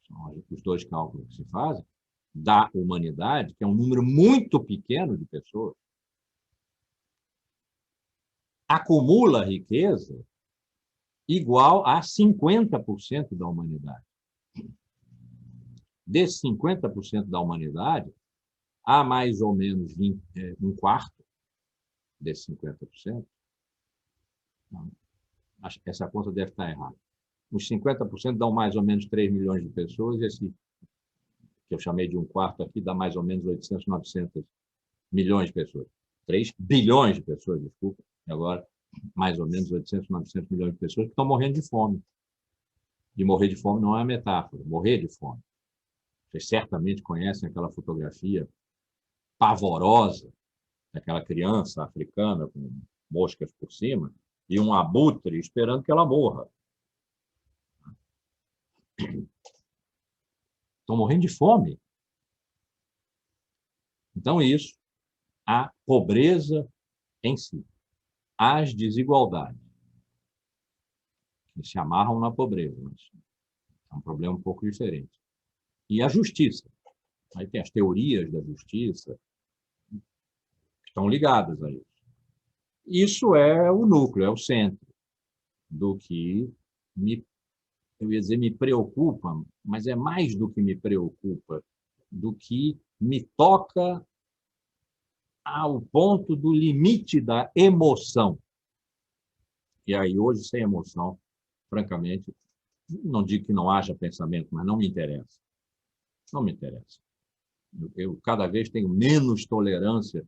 são os dois cálculos que se fazem, da humanidade, que é um número muito pequeno de pessoas, acumula riqueza igual a 50% da humanidade. Desses 50% da humanidade, há mais ou menos um quarto desses 50%. Não, essa conta deve estar errada. Os 50% dão mais ou menos 3 milhões de pessoas, e esse que eu chamei de um quarto aqui dá mais ou menos 800, 900 milhões de pessoas. 3 bilhões de pessoas, desculpa. E agora, mais ou menos 800, 900 milhões de pessoas que estão morrendo de fome. E morrer de fome não é uma metáfora, morrer de fome. Vocês certamente conhecem aquela fotografia pavorosa daquela criança africana com moscas por cima e um abutre esperando que ela morra. Estão morrendo de fome. Então, isso, a pobreza em si, as desigualdades, que se amarram na pobreza, mas é um problema um pouco diferente. E a justiça. Aí tem as teorias da justiça, que estão ligadas a isso. Isso é o núcleo, é o centro do que eu ia dizer me preocupa, mas é mais do que me preocupa, do que me toca ao ponto do limite da emoção. E aí, hoje, sem emoção, francamente, não digo que não haja pensamento, mas não me interessa. Não me interessa. Eu cada vez tenho menos tolerância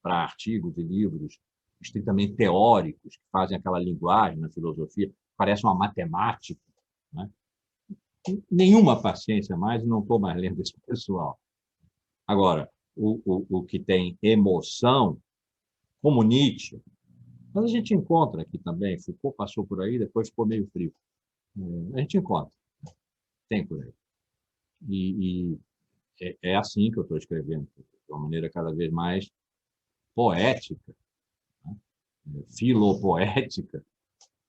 para artigos e livros estritamente teóricos, que fazem aquela linguagem na filosofia, parece uma matemática. Né? Nenhuma paciência mais, e não estou mais lendo esse pessoal. Agora, o que tem emoção, como Nietzsche, mas a gente encontra aqui também, Foucault passou por aí, depois ficou meio frio. A gente encontra, tem por aí. E é assim que eu estou escrevendo, de uma maneira cada vez mais poética, né? Filopoética,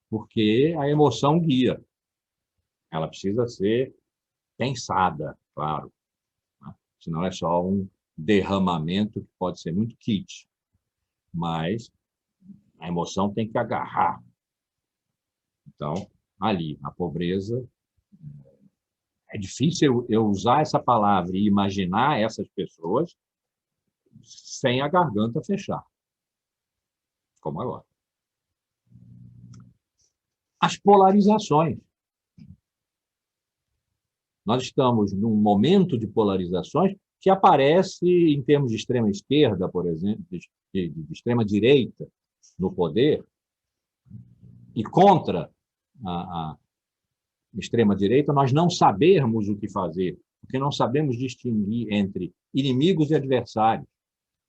porque a emoção guia. Ela precisa ser pensada, claro. Né? Senão é só um derramamento que pode ser muito kitsch. Mas a emoção tem que agarrar. Então, ali, a pobreza... É difícil eu usar essa palavra e imaginar essas pessoas sem a garganta fechar, como agora. As polarizações. Nós estamos num momento de polarizações que aparece em termos de extrema esquerda, por exemplo, de extrema direita no poder, e contra a extrema-direita, nós não sabermos o que fazer, porque não sabemos distinguir entre inimigos e adversários,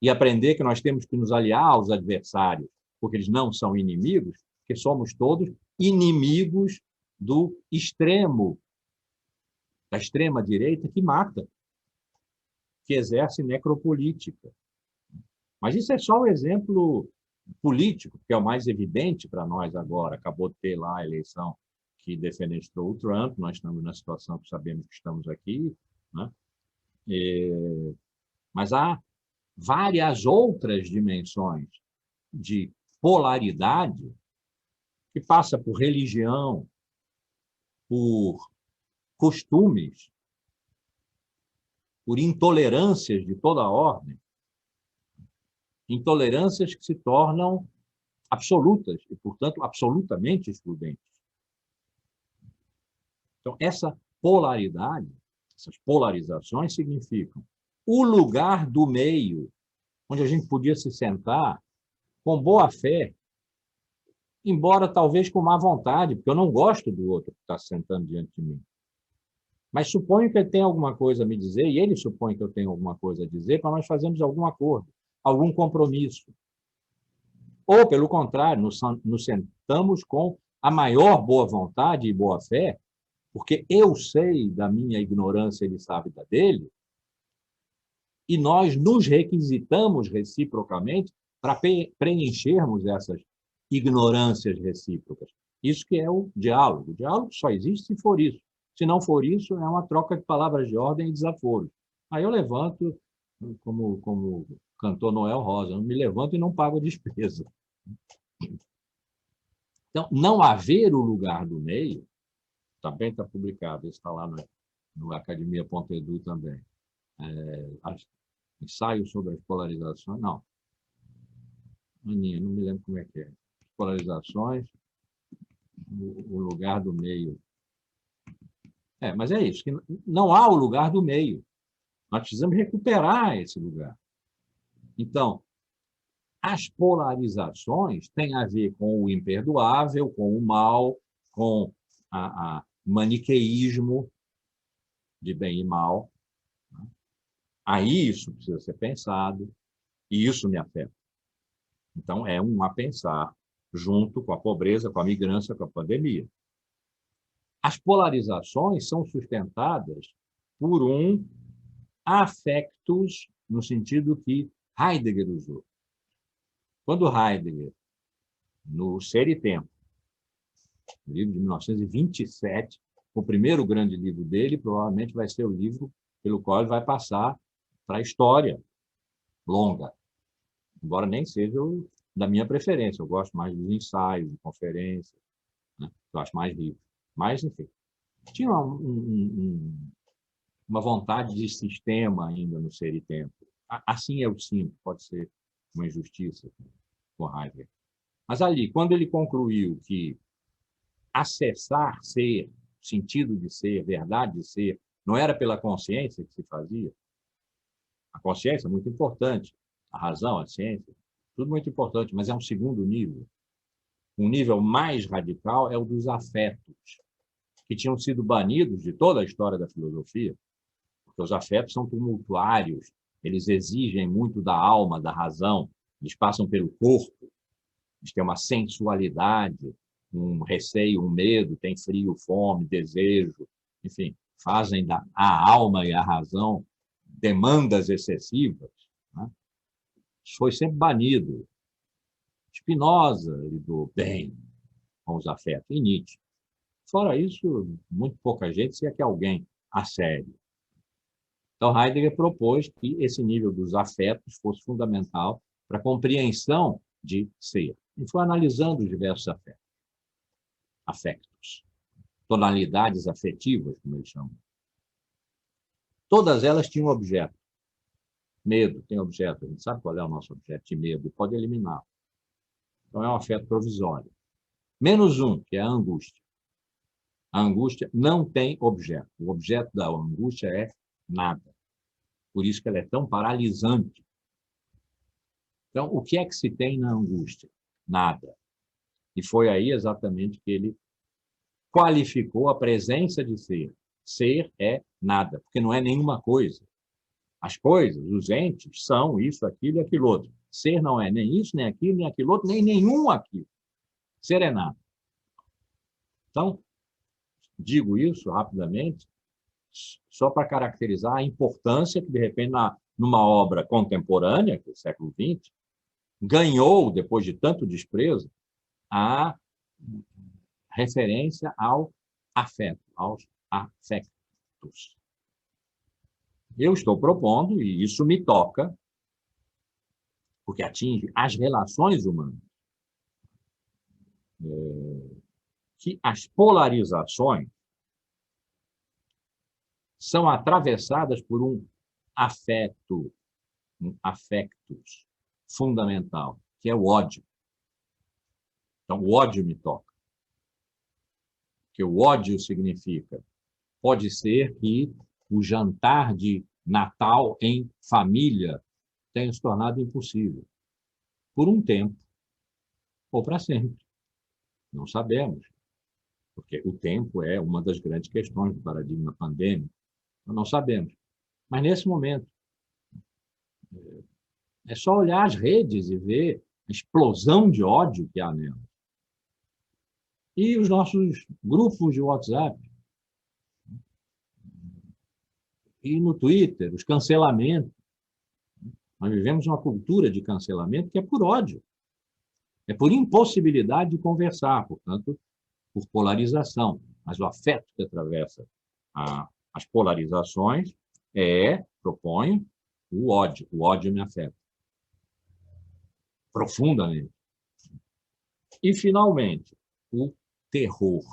e aprender que nós temos que nos aliar aos adversários, porque eles não são inimigos, porque somos todos inimigos do extremo, da extrema-direita que mata, que exerce necropolítica. Mas isso é só o exemplo político, que é o mais evidente para nós agora. Acabou de ter lá a eleição que defenestrou o Trump, nós estamos na situação que sabemos que estamos aqui, né? Mas há várias outras dimensões de polaridade que passa por religião, por costumes, por intolerâncias de toda a ordem, intolerâncias que se tornam absolutas e, portanto, absolutamente excludentes. Então, essa polaridade, essas polarizações significam o lugar do meio, onde a gente podia se sentar com boa fé, embora talvez com má vontade, porque eu não gosto do outro que está sentando diante de mim. Mas suponho que ele tem alguma coisa a me dizer, e ele supõe que eu tenho alguma coisa a dizer, para nós fazermos algum acordo. algum compromisso. Ou, pelo contrário, nos sentamos com a maior boa vontade e boa fé, porque eu sei da minha ignorância, ele sabe da dele, e nós nos requisitamos reciprocamente para preenchermos essas ignorâncias recíprocas. Isso que é o diálogo. O diálogo só existe se for isso. Se não for isso, é uma troca de palavras de ordem e desaforos. Aí eu levanto, como cantor Noel Rosa, eu me levanto e não pago a despesa. Então, não haver o lugar do meio, também está publicado, isso está lá no academia.edu também. Ensaio sobre as polarizações, não. Aninha, não me lembro como é que é. Polarizações, o lugar do meio. Mas é isso, que não há o lugar do meio. Nós precisamos recuperar esse lugar. Então, as polarizações têm a ver com o imperdoável, com o mal, com o maniqueísmo de bem e mal. Aí isso precisa ser pensado, e isso me afeta. Então, é um a pensar, junto com a pobreza, com a migrância, com a pandemia. As polarizações são sustentadas por affectus, no sentido que Heidegger usou. Quando Heidegger, no Ser e Tempo, no livro de 1927, o primeiro grande livro dele, provavelmente vai ser o livro pelo qual ele vai passar para a história longa, embora nem seja da minha preferência. Eu gosto mais dos ensaios, de conferências, né? Eu acho mais rico. Mas, enfim, tinha uma vontade de sistema ainda no Ser e Tempo. Assim eu sinto, pode ser uma injustiça com Heidegger. Mas ali, quando ele concluiu que acessar ser, sentido de ser, verdade de ser, não era pela consciência que se fazia, a consciência é muito importante, a razão, a ciência, tudo muito importante, mas é um segundo nível. Um nível mais radical é o dos afetos, que tinham sido banidos de toda a história da filosofia, porque os afetos são tumultuários, eles exigem muito da alma, da razão, eles passam pelo corpo, eles têm uma sensualidade, um receio, um medo, tem frio, fome, desejo, enfim, fazem da a alma e a razão demandas excessivas. Né? Isso foi sempre banido. Spinoza lidou bem com os afetos, e Nietzsche. Fora isso, muito pouca gente, se é que alguém a sério. Então, Heidegger propôs que esse nível dos afetos fosse fundamental para a compreensão de ser. E foi analisando os diversos afetos, tonalidades afetivas, como eles chamam. Todas elas tinham objeto. Medo tem objeto, a gente sabe qual é o nosso objeto de medo, e pode eliminar. Então, é um afeto provisório. Menos um, que é a angústia. A angústia não tem objeto. O objeto da angústia é nada. Por isso que ela é tão paralisante. Então, o que é que se tem na angústia? Nada. E foi aí exatamente que ele qualificou a presença de ser. Ser é nada, porque não é nenhuma coisa. As coisas, os entes, são isso, aquilo e aquilo outro. Ser não é nem isso, nem aquilo, nem aquilo outro, nem nenhum aquilo. Ser é nada. Então, digo isso rapidamente, só para caracterizar a importância que, de repente, numa obra contemporânea, que é o século XX, ganhou, depois de tanto desprezo, a referência ao afeto, aos afectos. Eu estou propondo, e isso me toca, porque atinge as relações humanas, que as polarizações são atravessadas por um afectus fundamental, que é o ódio. Então, o ódio me toca. Porque o ódio significa, pode ser que o jantar de Natal em família tenha se tornado impossível. Por um tempo, ou para sempre. Não sabemos. Porque o tempo é uma das grandes questões do paradigma pandêmico. Não sabemos. Mas, nesse momento, É só olhar as redes e ver a explosão de ódio que há nelas. E os nossos grupos de WhatsApp e no Twitter, os cancelamentos. Nós vivemos uma cultura de cancelamento que é por ódio. É por impossibilidade de conversar, portanto, por polarização. Mas o afeto que atravessa as polarizações propõe o ódio. O ódio me afeta profundamente. E, finalmente, o terror.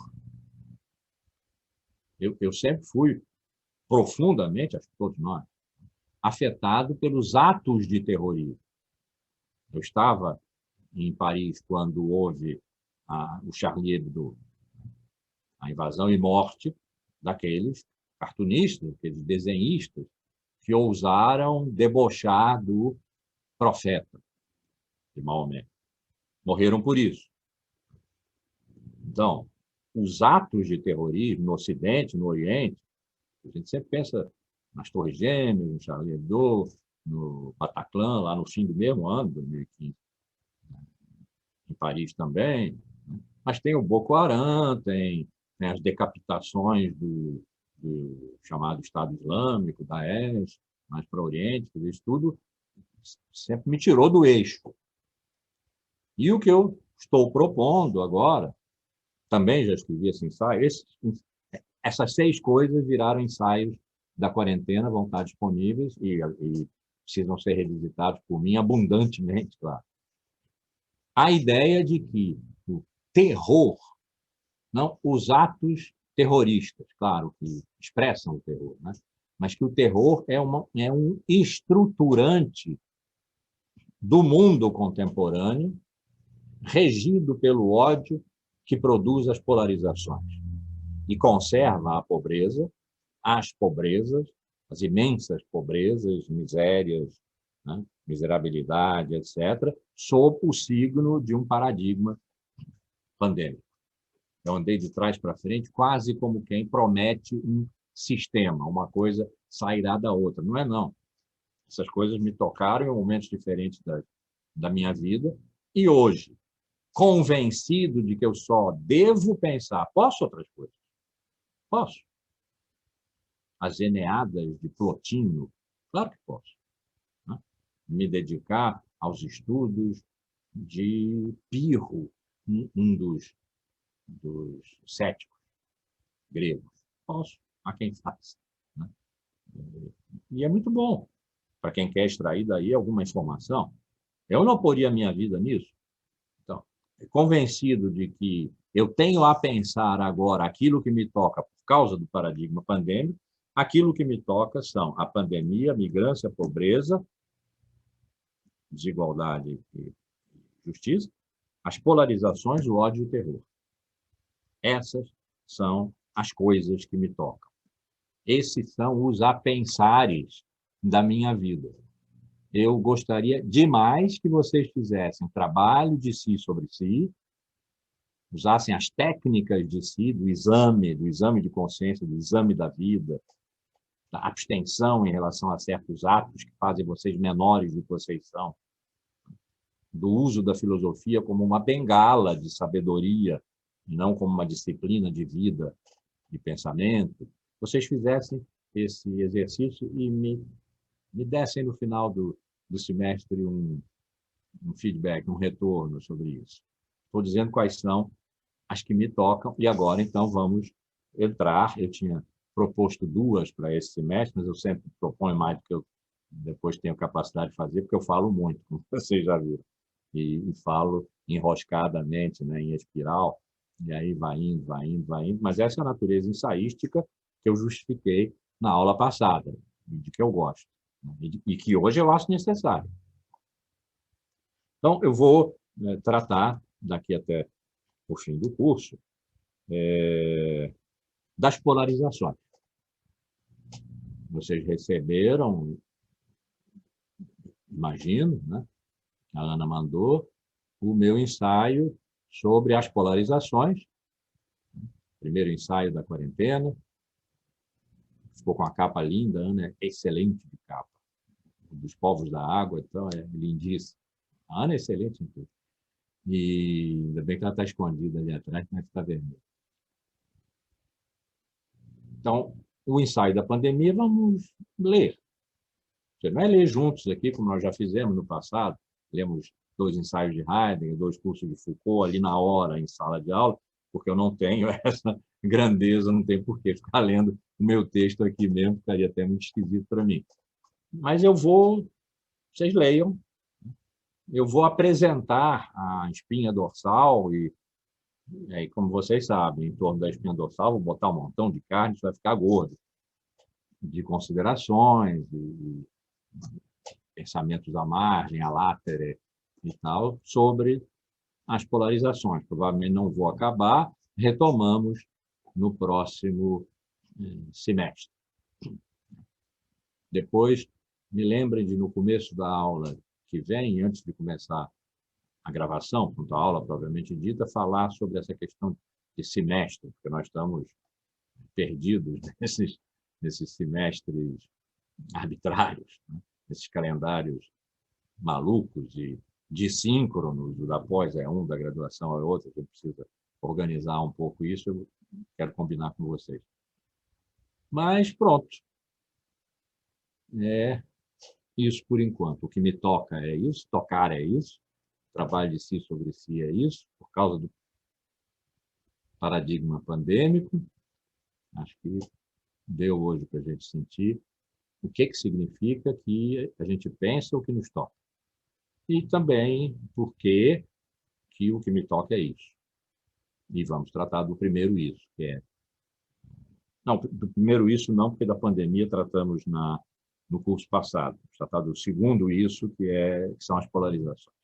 Eu sempre fui profundamente, acho que todos nós, afetado pelos atos de terrorismo. Eu estava em Paris quando houve o Charlie Hebdo, a invasão e morte daqueles cartunistas, aqueles desenhistas que ousaram debochar do profeta de Maomé. Morreram por isso. Então, os atos de terrorismo no Ocidente, no Oriente, a gente sempre pensa nas Torres Gêmeas, no Charlie Hebdo, no Bataclan, lá no fim do mesmo ano, 2015. Em Paris também. Mas tem o Boko Haram, tem as decapitações do chamado Estado Islâmico, Daesh, mais para o Oriente, isso tudo sempre me tirou do eixo. E o que eu estou propondo agora, também já escrevi esse ensaio, essas 6 coisas viraram ensaios da quarentena, vão estar disponíveis e precisam ser revisitados por mim abundantemente, claro. A ideia de que o terror, não os atos terroristas, claro, que expressam o terror, né? Mas que o terror é um estruturante do mundo contemporâneo, regido pelo ódio que produz as polarizações e conserva a pobreza, as pobrezas, as imensas pobrezas, misérias, né? Miserabilidade, etc., sob o signo de um paradigma pandêmico. Eu andei de trás para frente, quase como quem promete um sistema, uma coisa sairá da outra. Não é, não. Essas coisas me tocaram em momentos diferentes da minha vida. E hoje, convencido de que eu só devo pensar, posso outras coisas? Posso. As Eneadas de Plotino, claro que posso. Né? Me dedicar aos estudos de Pirro, um dos céticos gregos. Posso, há quem faça. Né? E é muito bom para quem quer extrair daí alguma informação. Eu não poria a minha vida nisso. Então, convencido de que eu tenho a pensar agora aquilo que me toca por causa do paradigma pandêmico, aquilo que me toca são a pandemia, a migrância, a pobreza, desigualdade e justiça, as polarizações, o ódio e o terror. Essas são as coisas que me tocam. Esses são os apensares da minha vida. Eu gostaria demais que vocês fizessem trabalho de si sobre si, usassem as técnicas de si, do exame de consciência, do exame da vida, da abstenção em relação a certos atos que fazem vocês menores do que vocês são, do uso da filosofia como uma bengala de sabedoria, e não como uma disciplina de vida, de pensamento, vocês fizessem esse exercício e me dessem no final do semestre um feedback, um retorno sobre isso. Estou dizendo quais são as que me tocam e agora, então, vamos entrar. Eu tinha proposto 2 para esse semestre, mas eu sempre proponho mais do que eu depois tenho capacidade de fazer, porque eu falo muito, como vocês já viram, e falo enroscadamente, né, em espiral, e aí vai indo, vai indo, vai indo, mas essa é a natureza ensaística que eu justifiquei na aula passada, de que eu gosto, né, e que hoje eu acho necessário. Então, eu vou tratar, daqui até o fim do curso, das polarizações. Vocês receberam, imagino, né? A Ana mandou o meu ensaio sobre as polarizações, primeiro ensaio da quarentena, ficou com a capa linda, Ana, excelente de capa, dos povos da água, então é lindíssimo. A Ana é excelente em tudo. E ainda bem que ela está escondida ali atrás, mas está vermelha. Então, o ensaio da pandemia, vamos ler. Você não é ler juntos aqui, como nós já fizemos no passado, lemos 2 ensaios de Heidegger, 2 cursos de Foucault ali na hora, em sala de aula, porque eu não tenho essa grandeza, não tem por que ficar lendo o meu texto aqui mesmo, ficaria até muito esquisito para mim. Mas vocês leiam, eu vou apresentar a espinha dorsal e aí, como vocês sabem, em torno da espinha dorsal, vou botar um montão de carne, isso vai ficar gordo, de considerações, e pensamentos à margem, à látere e tal, sobre as polarizações. Provavelmente não vou acabar, retomamos no próximo semestre. Depois, me lembrem de, no começo da aula que vem, antes de começar a gravação, quanto à aula propriamente dita, falar sobre essa questão de semestre, porque nós estamos perdidos nesses semestres arbitrários, né? Esses calendários malucos e dissíncronos, o da pós é um, da graduação é outro, que precisa organizar um pouco isso, eu quero combinar com vocês. Mas pronto, é isso por enquanto. O que me toca é isso, tocar é isso, trabalho de si sobre si é isso, por causa do paradigma pandêmico. Acho que deu hoje para a gente sentir o que significa que a gente pensa o que nos toca. E também porque que o que me toca é isso. E vamos tratar do primeiro isso, que é... Não, do primeiro isso não, porque da pandemia tratamos no curso passado. Vamos tratar do segundo isso, que são as polarizações.